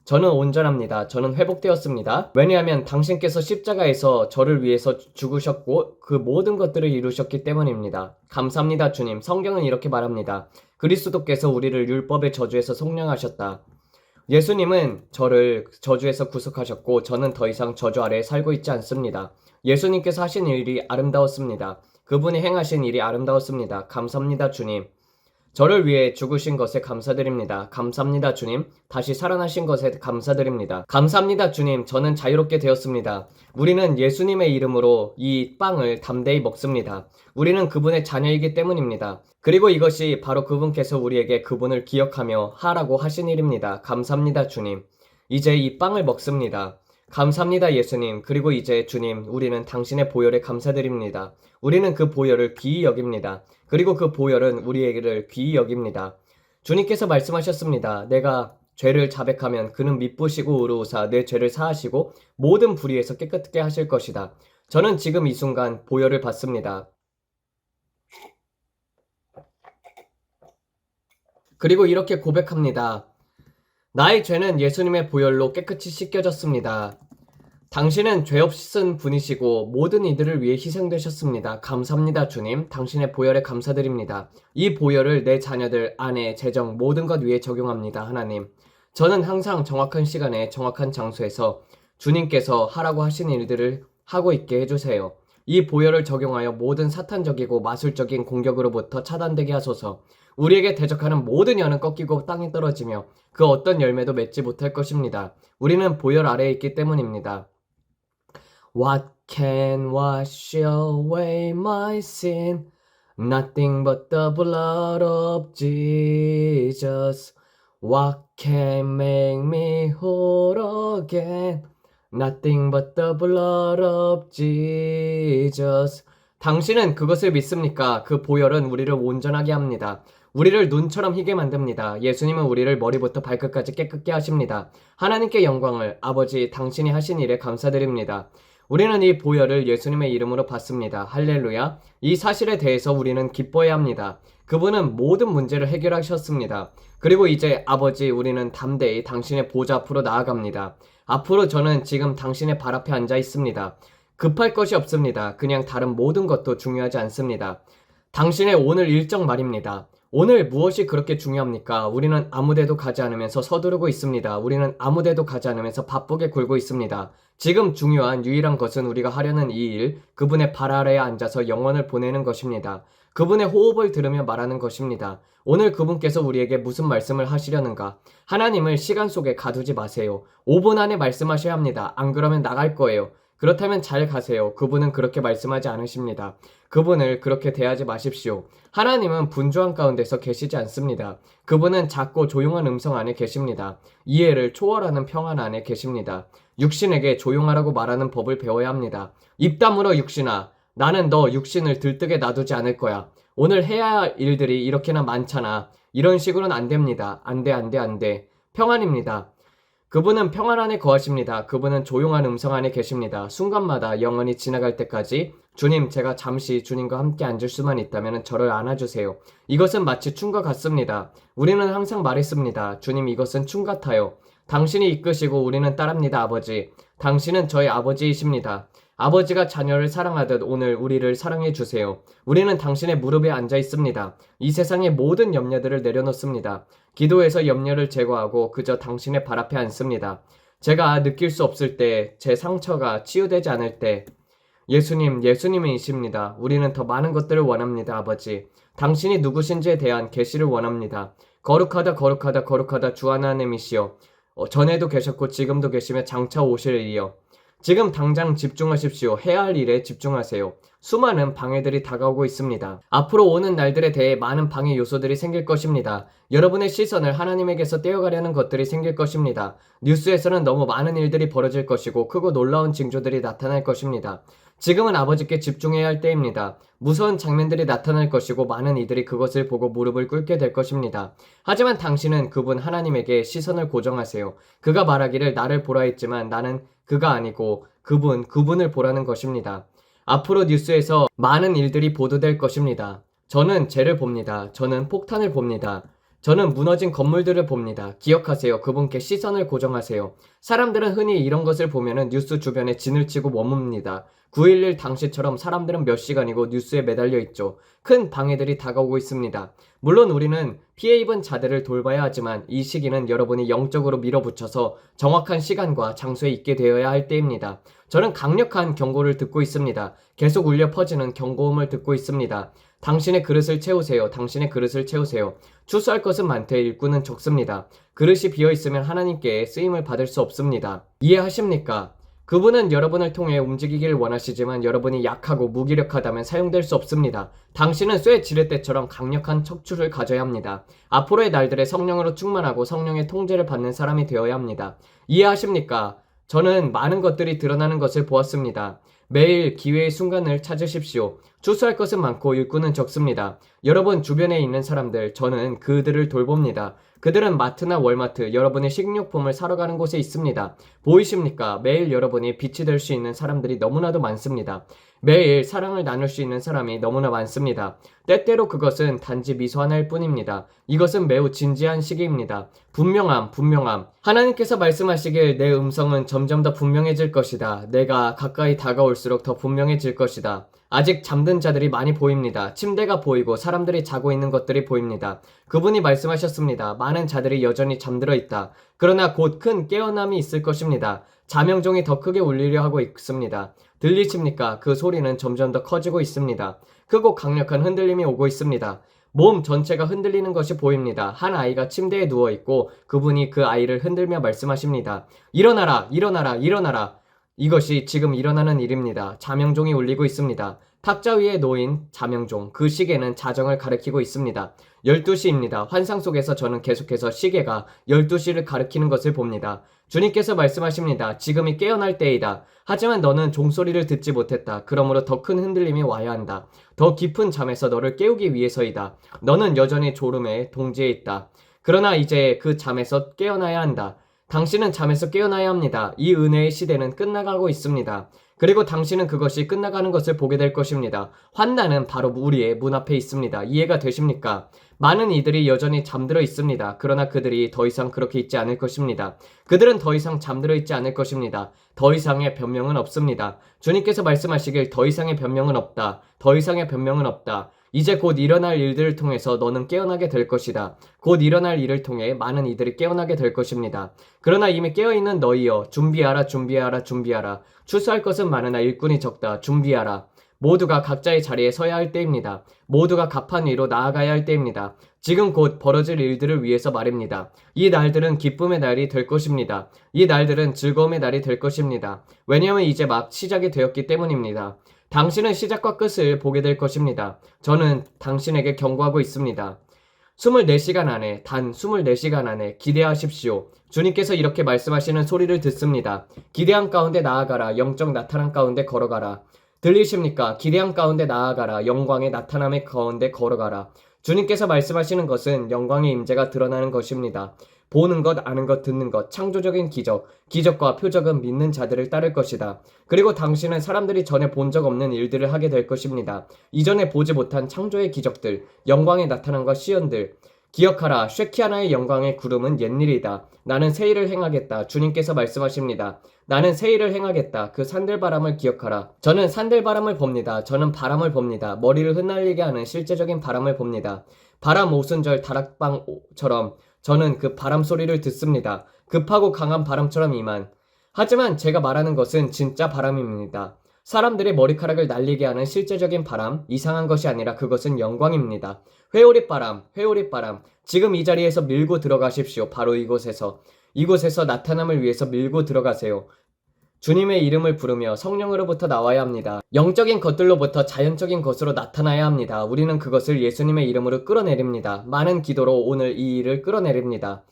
저는 온전합니다. 저는 회복되었습니다. 왜냐하면 당신께서 십자가에서 저를 위해서 죽으셨고 그 모든 것들을 이루셨기 때문입니다. 감사합니다, 주님. 성경은 이렇게 말합니다. 그리스도께서 우리를 율법의 저주에서 속량하셨다. 예수님은 저를 저주에서 구속하셨고 저는 더 이상 저주 아래에 살고 있지 않습니다. 예수님께서 하신 일이 아름다웠습니다. 그분이 행하신 일이 아름다웠습니다. 감사합니다, 주님. 저를 위해 죽으신 것에 감사드립니다. 감사합니다, 주님. 다시 살아나신 것에 감사드립니다. 감사합니다, 주님. 저는 자유롭게 되었습니다. 우리는 예수님의 이름으로 이 빵을 담대히 먹습니다. 우리는 그분의 자녀이기 때문입니다. 그리고 이것이 바로 그분께서 우리에게 그분을 기억하며 하라고 하신 일입니다. 감사합니다, 주님. 이제 이 빵을 먹습니다. 감사합니다, 예수님. 그리고 이제 주님, 우리는 당신의 보혈에 감사드립니다. 우리는 그 보혈을 귀히 여깁니다. 그리고 그 보혈은 우리에게를 귀히 여깁니다. 주님께서 말씀하셨습니다. 내가 죄를 자백하면 그는 미쁘시고 의로우사 내 죄를 사하시고 모든 불의에서 깨끗게 하실 것이다. 저는 지금 이 순간 보혈을 받습니다. 그리고 이렇게 고백합니다. 나의 죄는 예수님의 보혈로 깨끗이 씻겨졌습니다. 당신은 죄 없으신 분이시고 모든 이들을 위해 희생되셨습니다. 감사합니다, 주님. 당신의 보혈에 감사드립니다. 이 보혈을 내 자녀들, 아내, 재정 모든 것 위에 적용합니다, 하나님. 저는 항상 정확한 시간에 정확한 장소에서 주님께서 하라고 하신 일들을 하고 있게 해주세요. 이 보혈을 적용하여 모든 사탄적이고 마술적인 공격으로부터 차단되게 하소서. 우리에게 대적하는 모든 연은 꺾이고 땅에 떨어지며 그 어떤 열매도 맺지 못할 것입니다. 우리는 보혈 아래에 있기 때문입니다. What can wash away my sin? Nothing but the blood of Jesus. What can make me whole again? Nothing but the blood of Jesus. 당신은 그것을 믿습니까? 그 보혈은 우리를 온전하게 합니다. 우리를 눈처럼 희게 만듭니다. 예수님은 우리를 머리부터 발끝까지 깨끗게 하십니다. 하나님께 영광을 아버지 당신이 하신 일에 감사드립니다. 우리는 이 보혈을 예수님의 이름으로 받습니다. 할렐루야. 이 사실에 대해서 우리는 기뻐해야 합니다. 그분은 모든 문제를 해결하셨습니다. 그리고 이제 아버지 우리는 담대히 당신의 보좌 앞으로 나아갑니다. 앞으로 저는 지금 당신의 발 앞에 앉아 있습니다. 급할 것이 없습니다. 그냥 다른 모든 것도 중요하지 않습니다. 당신의 오늘 일정 말입니다. 오늘 무엇이 그렇게 중요합니까? 우리는 아무데도 가지 않으면서 서두르고 있습니다. 우리는 아무데도 가지 않으면서 바쁘게 굴고 있습니다. 지금 중요한 유일한 것은 우리가 하려는 이 일, 그분의 발 아래에 앉아서 영혼을 보내는 것입니다. 그분의 호흡을 들으며 말하는 것입니다. 오늘 그분께서 우리에게 무슨 말씀을 하시려는가? 하나님을 시간 속에 가두지 마세요. 5분 안에 말씀하셔야 합니다. 안 그러면 나갈 거예요. 그렇다면 잘 가세요. 그분은 그렇게 말씀하지 않으십니다. 그분을 그렇게 대하지 마십시오. 하나님은 분주한 가운데서 계시지 않습니다. 그분은 작고 조용한 음성 안에 계십니다. 이해를 초월하는 평안 안에 계십니다. 육신에게 조용하라고 말하는 법을 배워야 합니다. 입 다물어 육신아, 나는 너 육신을 들뜨게 놔두지 않을 거야. 오늘 해야 할 일들이 이렇게나 많잖아. 이런 식으로는 안 됩니다. 안 돼. 평안입니다. 그분은 평안 안에 거하십니다. 그분은 조용한 음성 안에 계십니다. 순간마다 영원히 지나갈 때까지 주님, 제가 잠시 주님과 함께 앉을 수만 있다면 저를 안아주세요. 이것은 마치 춤과 같습니다. 우리는 항상 말했습니다. 주님, 이것은 춤 같아요. 당신이 이끄시고 우리는 따릅니다, 아버지. 당신은 저의 아버지이십니다. 아버지가 자녀를 사랑하듯 오늘 우리를 사랑해 주세요. 우리는 당신의 무릎에 앉아 있습니다. 이 세상의 모든 염려들을 내려놓습니다. 기도해서 염려를 제거하고 그저 당신의 발 앞에 앉습니다. 제가 느낄 수 없을 때, 제 상처가 치유되지 않을 때, 예수님이십니다. 우리는 더 많은 것들을 원합니다, 아버지. 당신이 누구신지에 대한 계시를 원합니다. 거룩하다 주 하나님이시여. 전에도 계셨고 지금도 계시며 장차 오실 이여. 지금 당장 집중하십시오. 해야 할 일에 집중하세요. 수많은 방해들이 다가오고 있습니다. 앞으로 오는 날들에 대해 많은 방해 요소들이 생길 것입니다. 여러분의 시선을 하나님에게서 떼어가려는 것들이 생길 것입니다. 뉴스에서는 너무 많은 일들이 벌어질 것이고 크고 놀라운 징조들이 나타날 것입니다. 지금은 아버지께 집중해야 할 때입니다. 무서운 장면들이 나타날 것이고 많은 이들이 그것을 보고 무릎을 꿇게 될 것입니다. 하지만 당신은 그분 하나님에게 시선을 고정하세요. 그가 말하기를 나를 보라 했지만 나는 그가 아니고 그분을 보라는 것입니다. 앞으로 뉴스에서 많은 일들이 보도될 것입니다. 저는 죄를 봅니다. 저는 폭탄을 봅니다. 저는 무너진 건물들을 봅니다. 기억하세요. 그분께 시선을 고정하세요. 사람들은 흔히 이런 것을 보면은 뉴스 주변에 진을 치고 머뭅니다. 9.11 당시처럼 사람들은 몇 시간이고 뉴스에 매달려 있죠. 큰 방해들이 다가오고 있습니다. 물론 우리는 피해 입은 자들을 돌봐야 하지만 이 시기는 여러분이 영적으로 밀어붙여서 정확한 시간과 장소에 있게 되어야 할 때입니다. 저는 강력한 경고를 듣고 있습니다. 계속 울려 퍼지는 경고음을 듣고 있습니다. 당신의 그릇을 채우세요. 당신의 그릇을 채우세요. 추수할 것은 많되 일꾼은 적습니다. 그릇이 비어있으면 하나님께 쓰임을 받을 수 없습니다. 이해하십니까? 그분은 여러분을 통해 움직이길 원하시지만 여러분이 약하고 무기력하다면 사용될 수 없습니다. 당신은 쇠 지렛대처럼 강력한 척추를 가져야 합니다. 앞으로의 날들에 성령으로 충만하고 성령의 통제를 받는 사람이 되어야 합니다. 이해하십니까? 저는 많은 것들이 드러나는 것을 보았습니다. 매일 기회의 순간을 찾으십시오. 추수할 것은 많고 일꾼은 적습니다. 여러분 주변에 있는 사람들, 저는 그들을 돌봅니다. 그들은 마트나 월마트, 여러분의 식료품을 사러 가는 곳에 있습니다. 보이십니까? 매일 여러분이 빛이 될 수 있는 사람들이 너무나도 많습니다. 매일 사랑을 나눌 수 있는 사람이 너무나 많습니다. 때때로 그것은 단지 미소 하나일 뿐입니다. 이것은 매우 진지한 시기입니다. 분명함. 하나님께서 말씀하시길 내 음성은 점점 더 분명해질 것이다. 내가 가까이 다가올수록 더 분명해질 것이다. 아직 잠든 자들이 많이 보입니다. 침대가 보이고 사람들이 자고 있는 것들이 보입니다. 그분이 말씀하셨습니다. 많은 자들이 여전히 잠들어 있다. 그러나 곧 큰 깨어남이 있을 것입니다. 자명종이 더 크게 울리려 하고 있습니다. 들리십니까? 그 소리는 점점 더 커지고 있습니다. 크고 강력한 흔들림이 오고 있습니다. 몸 전체가 흔들리는 것이 보입니다. 한 아이가 침대에 누워있고 그분이 그 아이를 흔들며 말씀하십니다. 일어나라! 일어나라! 일어나라! 이것이 지금 일어나는 일입니다. 자명종이 울리고 있습니다. 탁자 위에 놓인 자명종, 그 시계는 자정을 가리키고 있습니다. 12시입니다. 환상 속에서 저는 계속해서 시계가 12시를 가리키는 것을 봅니다. 주님께서 말씀하십니다. 지금이 깨어날 때이다. 하지만 너는 종소리를 듣지 못했다. 그러므로 더 큰 흔들림이 와야 한다. 더 깊은 잠에서 너를 깨우기 위해서이다. 너는 여전히 졸음에 동지에 있다. 그러나 이제 그 잠에서 깨어나야 한다. 당신은 잠에서 깨어나야 합니다. 이 은혜의 시대는 끝나가고 있습니다. 그리고 당신은 그것이 끝나가는 것을 보게 될 것입니다. 환난은 바로 우리의 문 앞에 있습니다. 이해가 되십니까? 많은 이들이 여전히 잠들어 있습니다. 그러나 그들이 더 이상 그렇게 있지 않을 것입니다. 그들은 더 이상 잠들어 있지 않을 것입니다. 더 이상의 변명은 없습니다. 주님께서 말씀하시길 더 이상의 변명은 없다. 더 이상의 변명은 없다. 이제 곧 일어날 일들을 통해서 너는 깨어나게 될 것이다. 곧 일어날 일을 통해 많은 이들이 깨어나게 될 것입니다. 그러나 이미 깨어있는 너희여, 준비하라. 추수할 것은 많으나 일꾼이 적다. 준비하라. 모두가 각자의 자리에 서야 할 때입니다. 모두가 갑판 위로 나아가야 할 때입니다. 지금 곧 벌어질 일들을 위해서 말입니다. 이 날들은 기쁨의 날이 될 것입니다. 이 날들은 즐거움의 날이 될 것입니다. 왜냐하면 이제 막 시작이 되었기 때문입니다. 당신은 시작과 끝을 보게 될 것입니다. 저는 당신에게 경고하고 있습니다. 24시간 안에, 단 24시간 안에 기대하십시오. 주님께서 이렇게 말씀하시는 소리를 듣습니다. 기대함 가운데 나아가라. 영적 나타남 가운데 걸어가라. 들리십니까? 기대함 가운데 나아가라. 영광의 나타남의 가운데 걸어가라. 주님께서 말씀하시는 것은 영광의 임재가 드러나는 것입니다. 보는 것, 아는 것, 듣는 것, 창조적인 기적, 기적과 표적은 믿는 자들을 따를 것이다. 그리고 당신은 사람들이 전에 본 적 없는 일들을 하게 될 것입니다. 이전에 보지 못한 창조의 기적들, 영광의 나타남과 시연들. 기억하라. 쉐키아나의 영광의 구름은 옛일이다. 나는 새 일을 행하겠다. 주님께서 말씀하십니다. 나는 새 일을 행하겠다. 그 산들바람을 기억하라. 저는 산들바람을 봅니다. 저는 바람을 봅니다. 머리를 흩날리게 하는 실제적인 바람을 봅니다. 바람 오순절 다락방처럼 저는 그 바람 소리를 듣습니다. 급하고 강한 바람처럼 이만. 하지만 제가 말하는 것은 진짜 바람입니다. 사람들의 머리카락을 날리게 하는 실제적인 바람, 이상한 것이 아니라 그것은 영광입니다. 회오릿바람. 지금 이 자리에서 밀고 들어가십시오. 바로 이곳에서 나타남을 위해서 밀고 들어가세요. 주님의 이름을 부르며 성령으로부터 나와야 합니다. 영적인 것들로부터 자연적인 것으로 나타나야 합니다. 우리는 그것을 예수님의 이름으로 끌어내립니다. 많은 기도로 오늘 이 일을 끌어내립니다.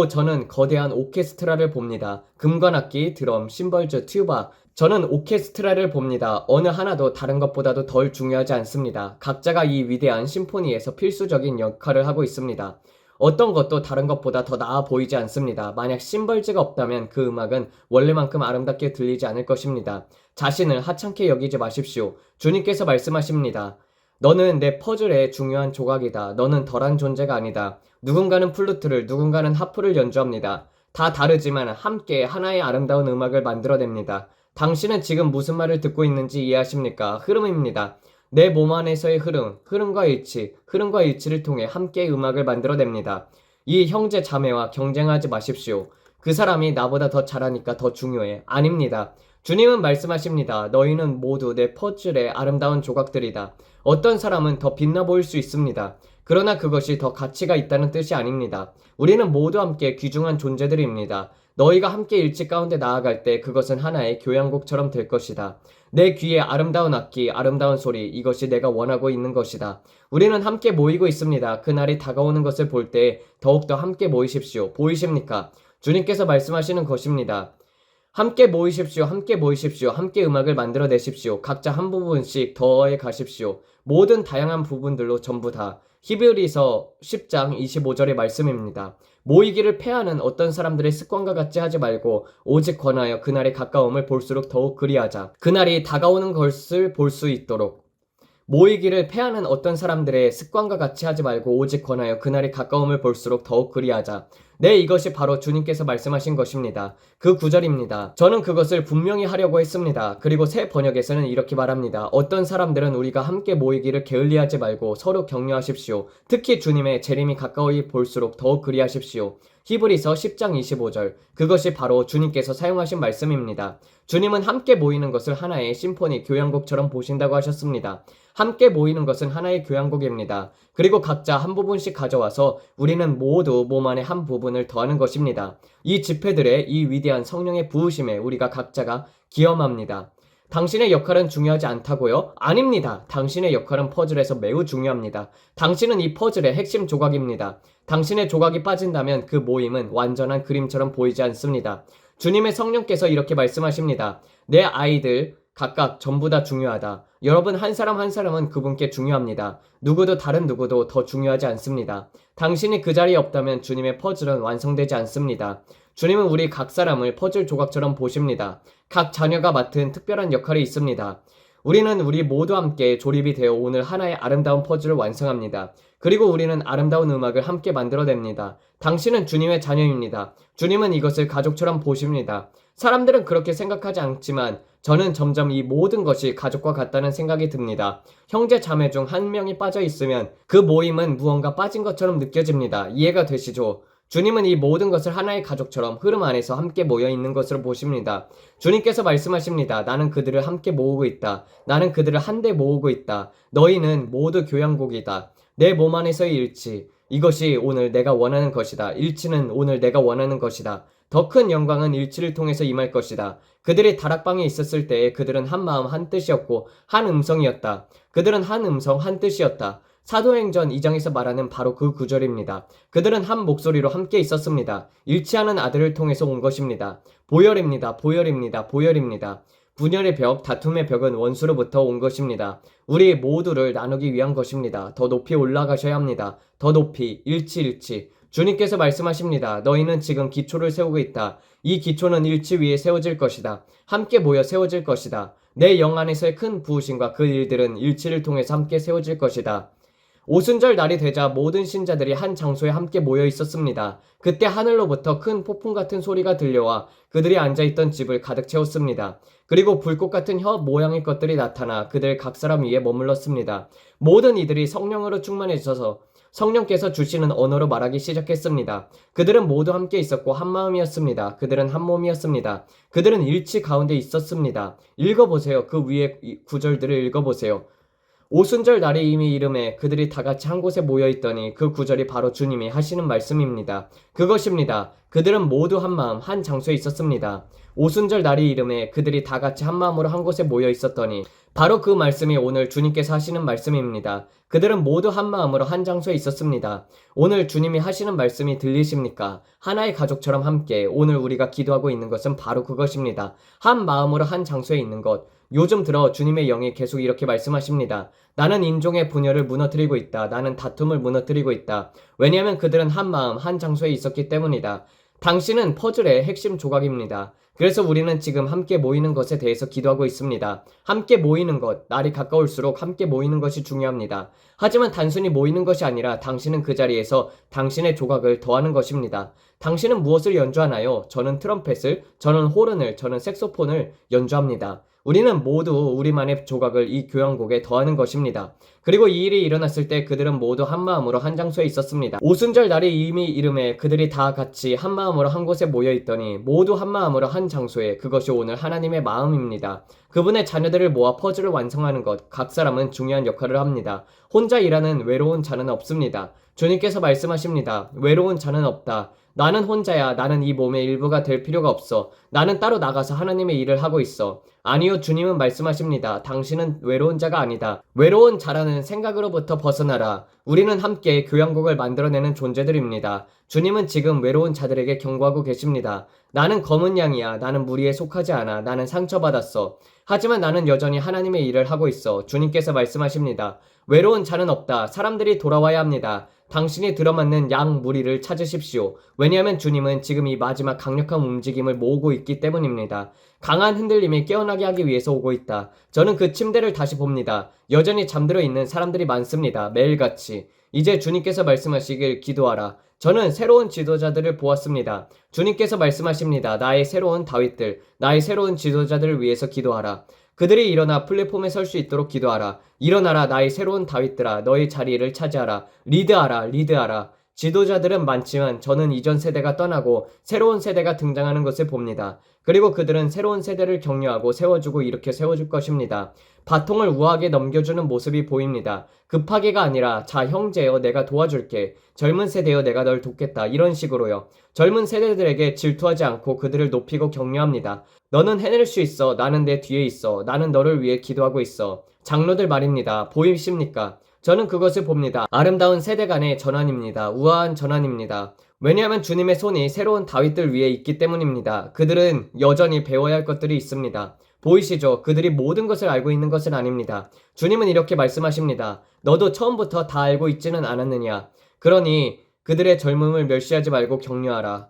저는 거대한 오케스트라를 봅니다. 금관악기, 드럼, 심벌즈, 튜바. 저는 오케스트라를 봅니다. 어느 하나도 다른 것보다도 덜 중요하지 않습니다. 각자가 이 위대한 심포니에서 필수적인 역할을 하고 있습니다. 어떤 것도 다른 것보다 더 나아 보이지 않습니다. 만약 심벌즈가 없다면 그 음악은 원래만큼 아름답게 들리지 않을 것입니다. 자신을 하찮게 여기지 마십시오. 주님께서 말씀하십니다. 너는 내 퍼즐의 중요한 조각이다. 너는 덜한 존재가 아니다. 누군가는 플루트를, 누군가는 하프를 연주합니다. 다 다르지만 함께 하나의 아름다운 음악을 만들어냅니다. 당신은 지금 무슨 말을 듣고 있는지 이해하십니까? 흐름입니다. 내 몸 안에서의 흐름과 일치, 흐름과 일치를 통해 함께 음악을 만들어냅니다. 이 형제 자매와 경쟁하지 마십시오. 그 사람이 나보다 더 잘하니까 더 중요해. 아닙니다. 주님은 말씀하십니다. 너희는 모두 내 퍼즐의 아름다운 조각들이다. 어떤 사람은 더 빛나 보일 수 있습니다. 그러나 그것이 더 가치가 있다는 뜻이 아닙니다. 우리는 모두 함께 귀중한 존재들입니다. 너희가 함께 일치 가운데 나아갈 때 그것은 하나의 교향곡처럼 될 것이다. 내 귀에 아름다운 악기, 아름다운 소리, 이것이 내가 원하고 있는 것이다. 우리는 함께 모이고 있습니다. 그날이 다가오는 것을 볼 때 더욱더 함께 모이십시오. 보이십니까? 주님께서 말씀하시는 것입니다. 함께 모이십시오. 함께 모이십시오. 함께 음악을 만들어내십시오. 각자 한 부분씩 더해 가십시오. 모든 다양한 부분들로 전부 다. 히브리서 10장 25절의 말씀입니다. 모이기를 패하는 어떤 사람들의 습관과 같이 하지 말고 오직 권하여 그날의 가까움을 볼수록 더욱 그리하자. 그날이 다가오는 것을 볼 수 있도록. 모이기를 패하는 어떤 사람들의 습관과 같이 하지 말고 오직 권하여 그날이 가까움을 볼수록 더욱 그리하자. 네, 이것이 바로 주님께서 말씀하신 것입니다. 그 구절입니다. 저는 그것을 분명히 하려고 했습니다. 그리고 새 번역에서는 이렇게 말합니다. 어떤 사람들은 우리가 함께 모이기를 게을리하지 말고 서로 격려하십시오. 특히 주님의 재림이 가까이 볼수록 더욱 그리하십시오. 히브리서 10장 25절. 그것이 바로 주님께서 사용하신 말씀입니다. 주님은 함께 모이는 것을 하나의 심포니 교향곡처럼 보신다고 하셨습니다. 함께 모이는 것은 하나의 교향곡입니다. 그리고 각자 한 부분씩 가져와서 우리는 모두 몸 안에 한 부분을 더하는 것입니다. 이 집회들의 이 위대한 성령의 부으심에 우리가 각자가 기염합니다. 당신의 역할은 중요하지 않다고요? 아닙니다. 당신의 역할은 퍼즐에서 매우 중요합니다. 당신은 이 퍼즐의 핵심 조각입니다. 당신의 조각이 빠진다면 그 모임은 완전한 그림처럼 보이지 않습니다. 주님의 성령께서 이렇게 말씀하십니다. 내 아이들 각각 전부 다 중요하다. 여러분 한 사람 한 사람은 그분께 중요합니다. 누구도 다른 누구도 더 중요하지 않습니다. 당신이 그 자리에 없다면 주님의 퍼즐은 완성되지 않습니다. 주님은 우리 각 사람을 퍼즐 조각처럼 보십니다. 각 자녀가 맡은 특별한 역할이 있습니다. 우리는 우리 모두 함께 조립이 되어 오늘 하나의 아름다운 퍼즐을 완성합니다. 그리고 우리는 아름다운 음악을 함께 만들어냅니다. 당신은 주님의 자녀입니다. 주님은 이것을 가족처럼 보십니다. 사람들은 그렇게 생각하지 않지만 저는 점점 이 모든 것이 가족과 같다는 생각이 듭니다. 형제 자매 중 한 명이 빠져 있으면 그 모임은 무언가 빠진 것처럼 느껴집니다. 이해가 되시죠? 주님은 이 모든 것을 하나의 가족처럼 흐름 안에서 함께 모여 있는 것으로 보십니다. 주님께서 말씀하십니다. 나는 그들을 함께 모으고 있다. 나는 그들을 한데 모으고 있다. 너희는 모두 교향곡이다. 내 몸 안에서의 일치. 이것이 오늘 내가 원하는 것이다. 일치는 오늘 내가 원하는 것이다. 더 큰 영광은 일치를 통해서 임할 것이다. 그들이 다락방에 있었을 때에 그들은 한 마음 한 뜻이었고 한 음성이었다. 그들은 한 음성 한 뜻이었다. 사도행전 2장에서 말하는 바로 그 구절입니다. 그들은 한 목소리로 함께 있었습니다. 일치하는 아들을 통해서 온 것입니다. 보혈입니다. 보혈입니다. 보혈입니다. 분열의 벽, 다툼의 벽은 원수로부터 온 것입니다. 우리 모두를 나누기 위한 것입니다. 더 높이 올라가셔야 합니다. 더 높이, 일치. 주님께서 말씀하십니다. 너희는 지금 기초를 세우고 있다. 이 기초는 일치 위에 세워질 것이다. 함께 모여 세워질 것이다. 내 영 안에서의 큰 부으심과 그 일들은 일치를 통해서 함께 세워질 것이다. 오순절 날이 되자 모든 신자들이 한 장소에 함께 모여 있었습니다. 그때 하늘로부터 큰 폭풍 같은 소리가 들려와 그들이 앉아있던 집을 가득 채웠습니다. 그리고 불꽃 같은 혀 모양의 것들이 나타나 그들 각 사람 위에 머물렀습니다. 모든 이들이 성령으로 충만해져서 성령께서 주시는 언어로 말하기 시작했습니다. 그들은 모두 함께 있었고 한 마음이었습니다. 그들은 한 몸이었습니다. 그들은 일치 가운데 있었습니다. 읽어보세요. 그 위에 구절들을 읽어보세요. 오순절 날이 이미 이름에 그들이 다 같이 한 곳에 모여 있더니 그 구절이 바로 주님이 하시는 말씀입니다. 그것입니다. 그들은 모두 한 마음 한 장소에 있었습니다. 오순절 날이 이름에 그들이 다 같이 한 마음으로 한 곳에 모여 있었더니 바로 그 말씀이 오늘 주님께서 하시는 말씀입니다. 그들은 모두 한 마음으로 한 장소에 있었습니다. 오늘 주님이 하시는 말씀이 들리십니까? 하나의 가족처럼 함께 오늘 우리가 기도하고 있는 것은 바로 그것입니다. 한 마음으로 한 장소에 있는 것. 요즘 들어 주님의 영이 계속 이렇게 말씀하십니다. 나는 인종의 분열을 무너뜨리고 있다. 나는 다툼을 무너뜨리고 있다. 왜냐하면 그들은 한 마음 한 장소에 있었기 때문이다. 당신은 퍼즐의 핵심 조각입니다. 그래서 우리는 지금 함께 모이는 것에 대해서 기도하고 있습니다. 함께 모이는 것, 날이 가까울수록 함께 모이는 것이 중요합니다. 하지만 단순히 모이는 것이 아니라 당신은 그 자리에서 당신의 조각을 더하는 것입니다. 당신은 무엇을 연주하나요? 저는 트럼펫을, 저는 호른을, 저는 색소폰을 연주합니다. 우리는 모두 우리만의 조각을 이 교향곡에 더하는 것입니다. 그리고 이 일이 일어났을 때 그들은 모두 한마음으로 한 장소에 있었습니다. 오순절 날이 이미 이름에 그들이 다 같이 한마음으로 한 곳에 모여 있더니 모두 한마음으로 한 장소에, 그것이 오늘 하나님의 마음입니다. 그분의 자녀들을 모아 퍼즐을 완성하는 것, 각 사람은 중요한 역할을 합니다. 혼자 일하는 외로운 자는 없습니다. 주님께서 말씀하십니다. 외로운 자는 없다. 나는 혼자야. 나는 이 몸의 일부가 될 필요가 없어. 나는 따로 나가서 하나님의 일을 하고 있어. 아니요, 주님은 말씀하십니다. 당신은 외로운 자가 아니다. 외로운 자라는 생각으로부터 벗어나라. 우리는 함께 교향곡을 만들어내는 존재들입니다. 주님은 지금 외로운 자들에게 경고하고 계십니다. 나는 검은 양이야. 나는 무리에 속하지 않아. 나는 상처받았어. 하지만 나는 여전히 하나님의 일을 하고 있어. 주님께서 말씀하십니다. 외로운 자는 없다. 사람들이 돌아와야 합니다. 당신이 들어맞는 양 무리를 찾으십시오. 왜냐하면 주님은 지금 이 마지막 강력한 움직임을 모으고 있기 때문입니다. 강한 흔들림이 깨어나게 하기 위해서 오고 있다. 저는 그 침대를 다시 봅니다. 여전히 잠들어 있는 사람들이 많습니다. 매일같이. 이제 주님께서 말씀하시길 기도하라. 저는 새로운 지도자들을 보았습니다. 주님께서 말씀하십니다. 나의 새로운 다윗들, 나의 새로운 지도자들을 위해서 기도하라. 그들이 일어나 플랫폼에 설 수 있도록 기도하라. 일어나라, 나의 새로운 다윗들아. 너의 자리를 차지하라. 리드하라, 리드하라. 지도자들은 많지만 저는 이전 세대가 떠나고 새로운 세대가 등장하는 것을 봅니다. 그리고 그들은 새로운 세대를 격려하고 세워주고 이렇게 세워줄 것입니다. 바통을 우아하게 넘겨주는 모습이 보입니다. 급하게가 아니라 자 형제여 내가 도와줄게. 젊은 세대여 내가 널 돕겠다. 이런 식으로요. 젊은 세대들에게 질투하지 않고 그들을 높이고 격려합니다. 너는 해낼 수 있어. 나는 내 뒤에 있어. 나는 너를 위해 기도하고 있어. 장로들 말입니다. 보이십니까? 저는 그것을 봅니다. 아름다운 세대 간의 전환입니다. 우아한 전환입니다. 왜냐하면 주님의 손이 새로운 다윗들 위에 있기 때문입니다. 그들은 여전히 배워야 할 것들이 있습니다. 보이시죠? 그들이 모든 것을 알고 있는 것은 아닙니다. 주님은 이렇게 말씀하십니다. 너도 처음부터 다 알고 있지는 않았느냐? 그러니 그들의 젊음을 멸시하지 말고 격려하라.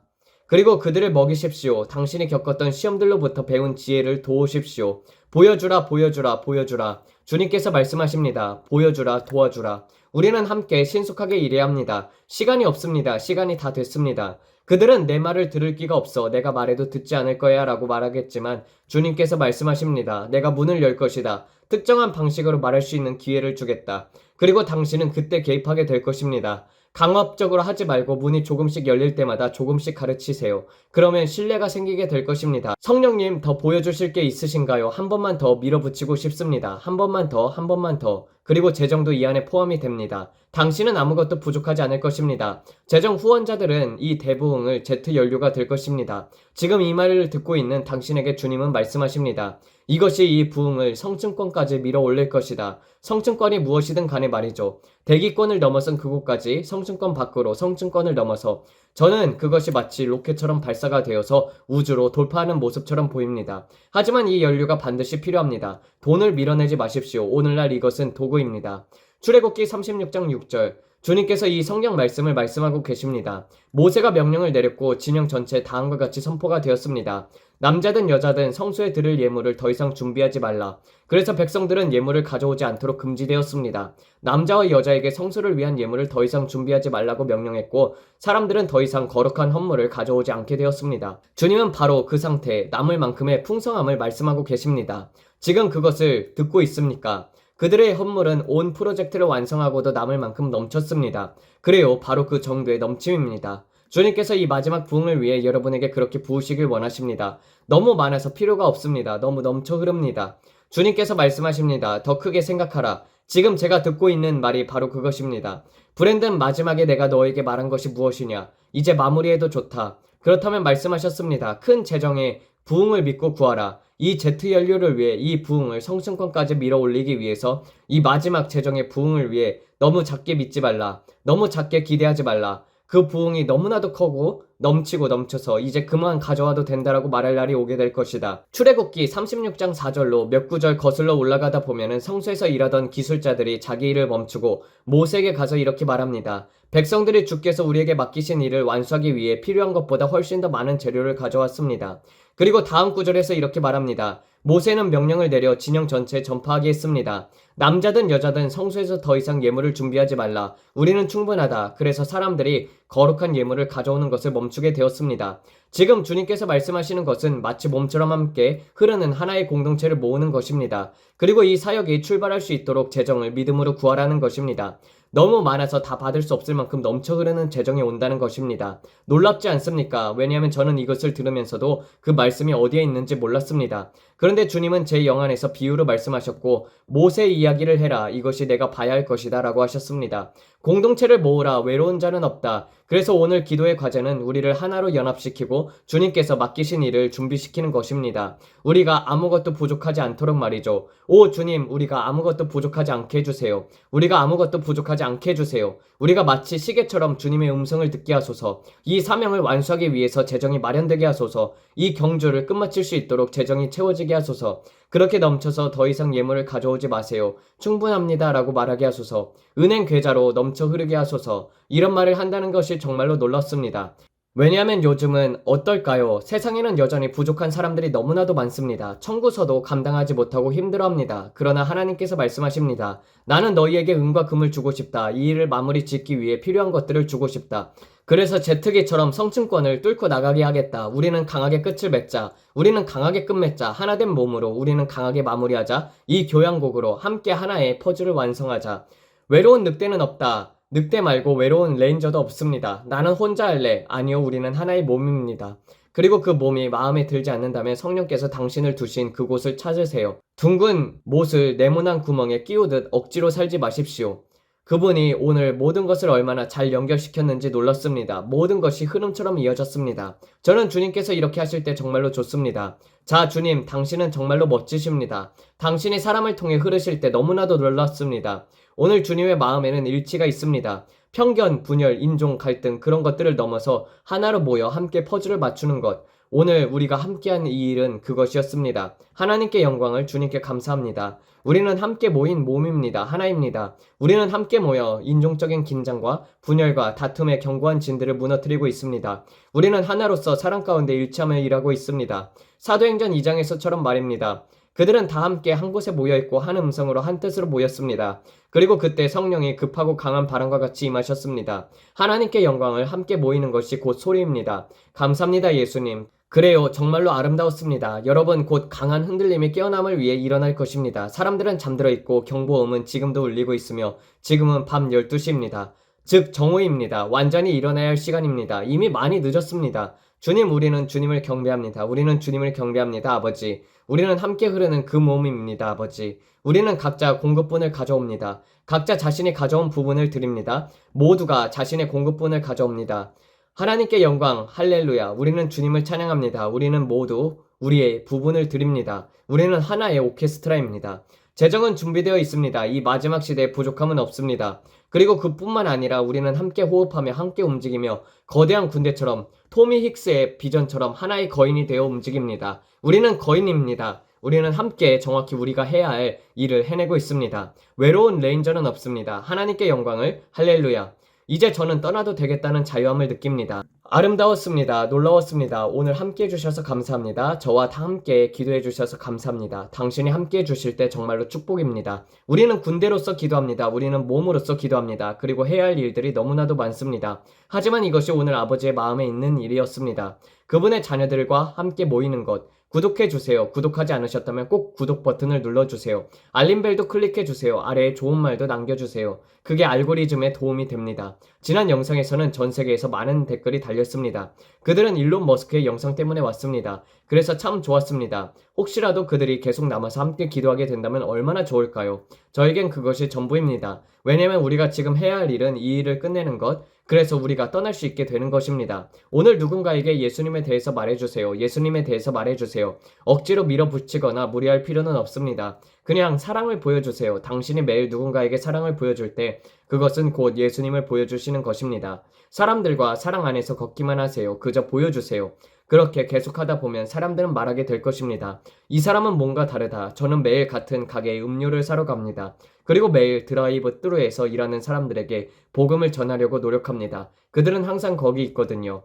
그리고 그들을 먹이십시오. 당신이 겪었던 시험들로부터 배운 지혜를 도우십시오. 보여주라, 보여주라, 보여주라. 주님께서 말씀하십니다. 보여주라, 도와주라. 우리는 함께 신속하게 일해야 합니다. 시간이 없습니다. 시간이 다 됐습니다. 그들은 내 말을 들을 기가 없어. 내가 말해도 듣지 않을 거야 라고 말하겠지만 주님께서 말씀하십니다. 내가 문을 열 것이다. 특정한 방식으로 말할 수 있는 기회를 주겠다. 그리고 당신은 그때 개입하게 될 것입니다. 강압적으로 하지 말고 문이 조금씩 열릴 때마다 조금씩 가르치세요. 그러면 신뢰가 생기게 될 것입니다. 성령님 더 보여주실 게 있으신가요? 한 번만 더 밀어붙이고 싶습니다. 한 번만 더, 한 번만 더. 그리고 재정도 이 안에 포함이 됩니다. 당신은 아무것도 부족하지 않을 것입니다. 재정 후원자들은 이 대부흥을 제트 연료가 될 것입니다. 지금 이 말을 듣고 있는 당신에게 주님은 말씀하십니다. 이것이 이 부흥을 성층권까지 밀어 올릴 것이다. 성층권이 무엇이든 간에 말이죠. 대기권을 넘어선 그곳까지 성층권 밖으로 성층권을 넘어서 저는 그것이 마치 로켓처럼 발사가 되어서 우주로 돌파하는 모습처럼 보입니다. 하지만 이 연료가 반드시 필요합니다. 돈을 밀어내지 마십시오. 오늘날 이것은 도구입니다. 출애굽기 36장 6절 주님께서 이 성경 말씀을 말씀하고 계십니다. 모세가 명령을 내렸고 진영 전체 다음과 같이 선포가 되었습니다. 남자든 여자든 성소에 드릴 예물을 더 이상 준비하지 말라. 그래서 백성들은 예물을 가져오지 않도록 금지되었습니다. 남자와 여자에게 성소를 위한 예물을 더 이상 준비하지 말라고 명령했고 사람들은 더 이상 거룩한 헌물을 가져오지 않게 되었습니다. 주님은 바로 그 상태, 남을 만큼의 풍성함을 말씀하고 계십니다. 지금 그것을 듣고 있습니까? 그들의 헌물은 온 프로젝트를 완성하고도 남을 만큼 넘쳤습니다. 그래요, 바로 그 정도의 넘침입니다. 주님께서 이 마지막 부흥을 위해 여러분에게 그렇게 부으시길 원하십니다. 너무 많아서 필요가 없습니다. 너무 넘쳐 흐릅니다. 주님께서 말씀하십니다. 더 크게 생각하라. 지금 제가 듣고 있는 말이 바로 그것입니다. 브랜든 마지막에 내가 너에게 말한 것이 무엇이냐? 이제 마무리해도 좋다. 그렇다면 말씀하셨습니다. 큰 재정에 부흥을 믿고 구하라. 이 제트 연료를 위해 이 부흥을 성층권까지 밀어 올리기 위해서 이 마지막 재정의 부흥을 위해 너무 작게 믿지 말라. 너무 작게 기대하지 말라. 그 부흥이 너무나도 크고 넘치고 넘쳐서 이제 그만 가져와도 된다라고 말할 날이 오게 될 것이다. 출애굽기 36장 4절로 몇 구절 거슬러 올라가다 보면은 성소에서 일하던 기술자들이 자기 일을 멈추고 모세에게 가서 이렇게 말합니다. 백성들이 주께서 우리에게 맡기신 일을 완수하기 위해 필요한 것보다 훨씬 더 많은 재료를 가져왔습니다. 그리고 다음 구절에서 이렇게 말합니다. 모세는 명령을 내려 진영 전체에 전파하게 했습니다. 남자든 여자든 성소에서 더 이상 예물을 준비하지 말라. 우리는 충분하다. 그래서 사람들이 거룩한 예물을 가져오는 것을 멈추게 되었습니다. 지금 주님께서 말씀하시는 것은 마치 몸처럼 함께 흐르는 하나의 공동체를 모으는 것입니다. 그리고 이 사역이 출발할 수 있도록 재정을 믿음으로 구하라는 것입니다. 너무 많아서 다 받을 수 없을 만큼 넘쳐 흐르는 재정이 온다는 것입니다. 놀랍지 않습니까? 왜냐하면 저는 이것을 들으면서도 그 말씀이 어디에 있는지 몰랐습니다. 그런데 주님은 제 영안에서 비유로 말씀하셨고 모세 이야기를 해라. 이것이 내가 봐야 할 것이다 라고 하셨습니다. 공동체를 모으라. 외로운 자는 없다. 그래서 오늘 기도의 과제는 우리를 하나로 연합시키고 주님께서 맡기신 일을 준비시키는 것입니다. 우리가 아무것도 부족하지 않도록 말이죠. 오 주님, 우리가 아무것도 부족하지 않게 해주세요. 우리가 아무것도 부족하지 않게 해주세요. 우리가 마치 시계처럼 주님의 음성을 듣게 하소서. 이 사명을 완수하기 위해서 재정이 마련되게 하소서. 이 경주를 끝마칠 수 있도록 재정이 채워지게 하소서. 그렇게 넘쳐서 더 이상 예물을 가져오지 마세요. 충분합니다 라고 말하게 하소서. 은행 계좌로 넘쳐 흐르게 하소서. 이런 말을 한다는 것이 정말로 놀랐습니다. 왜냐하면 요즘은 어떨까요? 세상에는 여전히 부족한 사람들이 너무나도 많습니다. 청구서도 감당하지 못하고 힘들어합니다. 그러나 하나님께서 말씀하십니다. 나는 너희에게 은과 금을 주고 싶다. 이 일을 마무리 짓기 위해 필요한 것들을 주고 싶다. 그래서 제트기처럼 성층권을 뚫고 나가게 하겠다. 우리는 강하게 끝을 맺자. 우리는 강하게 끝맺자. 하나된 몸으로 우리는 강하게 마무리하자. 이 교향곡으로 함께 하나의 퍼즐을 완성하자. 외로운 늑대는 없다. 늑대 말고 외로운 레인저도 없습니다. 나는 혼자 할래. 아니요, 우리는 하나의 몸입니다. 그리고 그 몸이 마음에 들지 않는다면 성령께서 당신을 두신 그곳을 찾으세요. 둥근 못을 네모난 구멍에 끼우듯 억지로 살지 마십시오. 그분이 오늘 모든 것을 얼마나 잘 연결시켰는지 놀랐습니다. 모든 것이 흐름처럼 이어졌습니다. 저는 주님께서 이렇게 하실 때 정말로 좋습니다. 자, 주님, 당신은 정말로 멋지십니다. 당신이 사람을 통해 흐르실 때 너무나도 놀랐습니다. 오늘 주님의 마음에는 일치가 있습니다. 편견, 분열, 인종, 갈등 그런 것들을 넘어서 하나로 모여 함께 퍼즐을 맞추는 것. 오늘 우리가 함께한 이 일은 그것이었습니다. 하나님께 영광을 주님께 감사합니다. 우리는 함께 모인 몸입니다. 하나입니다. 우리는 함께 모여 인종적인 긴장과 분열과 다툼의 견고한 진들을 무너뜨리고 있습니다. 우리는 하나로서 사랑 가운데 일치하며 일하고 있습니다. 사도행전 2장에서처럼 말입니다. 그들은 다 함께 한 곳에 모여있고 한 음성으로 한 뜻으로 모였습니다. 그리고 그때 성령이 급하고 강한 바람과 같이 임하셨습니다. 하나님께 영광을 함께 모이는 것이 곧 소리입니다. 감사합니다, 예수님. 그래요, 정말로 아름다웠습니다. 여러분, 곧 강한 흔들림이 깨어남을 위해 일어날 것입니다. 사람들은 잠들어 있고 경보음은 지금도 울리고 있으며 지금은 밤 12시입니다. 즉 정오입니다. 완전히 일어나야 할 시간입니다. 이미 많이 늦었습니다. 주님, 우리는 주님을 경배합니다. 우리는 주님을 경배합니다, 아버지. 우리는 함께 흐르는 그 몸입니다, 아버지. 우리는 각자 공급분을 가져옵니다. 각자 자신이 가져온 부분을 드립니다. 모두가 자신의 공급분을 가져옵니다. 하나님께 영광, 할렐루야. 우리는 주님을 찬양합니다. 우리는 모두 우리의 부분을 드립니다. 우리는 하나의 오케스트라입니다. 재정은 준비되어 있습니다. 이 마지막 시대에 부족함은 없습니다. 그리고 그뿐만 아니라 우리는 함께 호흡하며 함께 움직이며 거대한 군대처럼 토미 힉스의 비전처럼 하나의 거인이 되어 움직입니다. 우리는 거인입니다. 우리는 함께 정확히 우리가 해야 할 일을 해내고 있습니다. 외로운 레인저는 없습니다. 하나님께 영광을, 할렐루야. 이제 저는 떠나도 되겠다는 자유함을 느낍니다. 아름다웠습니다. 놀라웠습니다. 오늘 함께 해주셔서 감사합니다. 저와 다 함께 기도해 주셔서 감사합니다. 당신이 함께 해주실 때 정말로 축복입니다. 우리는 군대로서 기도합니다. 우리는 몸으로서 기도합니다. 그리고 해야 할 일들이 너무나도 많습니다. 하지만 이것이 오늘 아버지의 마음에 있는 일이었습니다. 그분의 자녀들과 함께 모이는 것. 구독해주세요. 구독하지 않으셨다면 꼭 구독 버튼을 눌러주세요. 알림벨도 클릭해주세요. 아래에 좋은 말도 남겨주세요. 그게 알고리즘에 도움이 됩니다. 지난 영상에서는 전 세계에서 많은 댓글이 달렸습니다. 그들은 일론 머스크의 영상 때문에 왔습니다. 그래서 참 좋았습니다. 혹시라도 그들이 계속 남아서 함께 기도하게 된다면 얼마나 좋을까요? 저에겐 그것이 전부입니다. 왜냐면 우리가 지금 해야 할 일은 이 일을 끝내는 것, 그래서 우리가 떠날 수 있게 되는 것입니다. 오늘 누군가에게 예수님에 대해서 말해주세요. 예수님에 대해서 말해주세요. 억지로 밀어붙이거나 무리할 필요는 없습니다. 그냥 사랑을 보여주세요. 당신이 매일 누군가에게 사랑을 보여줄 때 그것은 곧 예수님을 보여주시는 것입니다. 사람들과 사랑 안에서 걷기만 하세요. 그저 보여주세요. 그렇게 계속하다 보면 사람들은 말하게 될 것입니다. 이 사람은 뭔가 다르다. 저는 매일 같은 가게에 음료를 사러 갑니다. 그리고 매일 드라이브 스루에서 일하는 사람들에게 복음을 전하려고 노력합니다. 그들은 항상 거기 있거든요.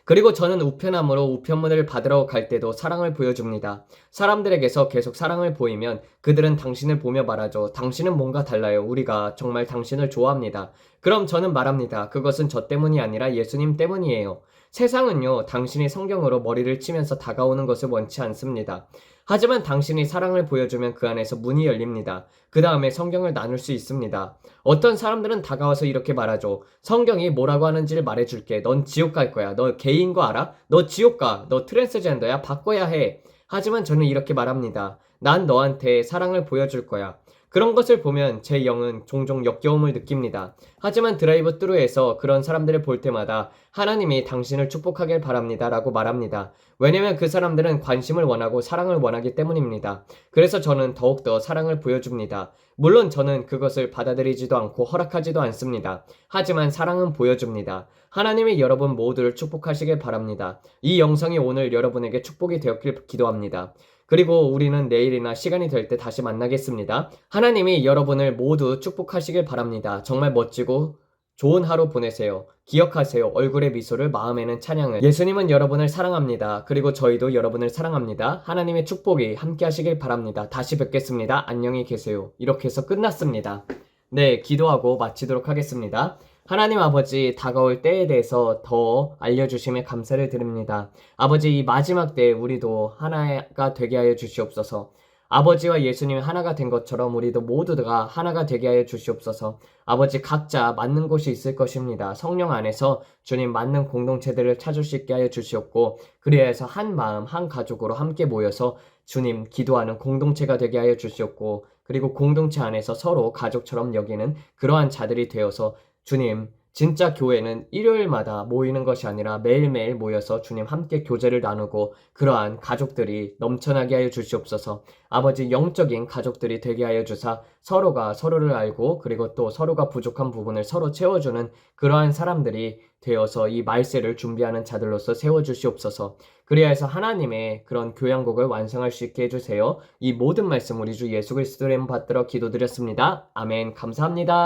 그리고 저는 우편함으로 우편물을 받으러 갈 때도 사랑을 보여줍니다. 사람들에게서 계속 사랑을 보이면 그들은 당신을 보며 말하죠. 당신은 뭔가 달라요. 우리가 정말 당신을 좋아합니다. 그럼 저는 말합니다. 그것은 저 때문이 아니라 예수님 때문이에요. 세상은요, 당신이 성경으로 머리를 치면서 다가오는 것을 원치 않습니다. 하지만 당신이 사랑을 보여주면 그 안에서 문이 열립니다. 그 다음에 성경을 나눌 수 있습니다. 어떤 사람들은 다가와서 이렇게 말하죠. 성경이 뭐라고 하는지를 말해줄게. 넌 지옥 갈 거야. 너 게이인 거 알아? 너 지옥 가. 너 트랜스젠더야. 바꿔야 해. 하지만 저는 이렇게 말합니다. 난 너한테 사랑을 보여줄 거야. 그런 것을 보면 제 영은 종종 역겨움을 느낍니다. 하지만 드라이브 스루에서 그런 사람들을 볼 때마다 하나님이 당신을 축복하길 바랍니다 라고 말합니다. 왜냐면 그 사람들은 관심을 원하고 사랑을 원하기 때문입니다. 그래서 저는 더욱더 사랑을 보여줍니다. 물론 저는 그것을 받아들이지도 않고 허락하지도 않습니다. 하지만 사랑은 보여줍니다. 하나님이 여러분 모두를 축복하시길 바랍니다. 이 영상이 오늘 여러분에게 축복이 되었길 기도합니다. 그리고 우리는 내일이나 시간이 될 때 다시 만나겠습니다. 하나님이 여러분을 모두 축복하시길 바랍니다. 정말 멋지고 좋은 하루 보내세요. 기억하세요. 얼굴의 미소를, 마음에는 찬양을. 예수님은 여러분을 사랑합니다. 그리고 저희도 여러분을 사랑합니다. 하나님의 축복이 함께 하시길 바랍니다. 다시 뵙겠습니다. 안녕히 계세요. 이렇게 해서 끝났습니다. 네, 기도하고 마치도록 하겠습니다. 하나님 아버지, 다가올 때에 대해서 더 알려주심에 감사를 드립니다. 아버지, 이 마지막 때에 우리도 하나가 되게 하여 주시옵소서. 아버지와 예수님이 하나가 된 것처럼 우리도 모두가 하나가 되게 하여 주시옵소서. 아버지, 각자 맞는 곳이 있을 것입니다. 성령 안에서 주님 맞는 공동체들을 찾을 수 있게 하여 주시옵고, 그리하여서 한 마음, 한 가족으로 함께 모여서 주님 기도하는 공동체가 되게 하여 주시옵고, 그리고 공동체 안에서 서로 가족처럼 여기는 그러한 자들이 되어서 주님, 진짜 교회는 일요일마다 모이는 것이 아니라 매일매일 모여서 주님 함께 교제를 나누고 그러한 가족들이 넘쳐나게 하여 주시옵소서. 아버지, 영적인 가족들이 되게 하여 주사 서로가 서로를 알고 그리고 또 서로가 부족한 부분을 서로 채워주는 그러한 사람들이 되어서 이 말세를 준비하는 자들로서 세워주시옵소서. 그리하여서 하나님의 그런 교양곡을 완성할 수 있게 해주세요. 이 모든 말씀 우리 주 예수 그리스도의 이름 받들어 기도드렸습니다. 아멘. 감사합니다.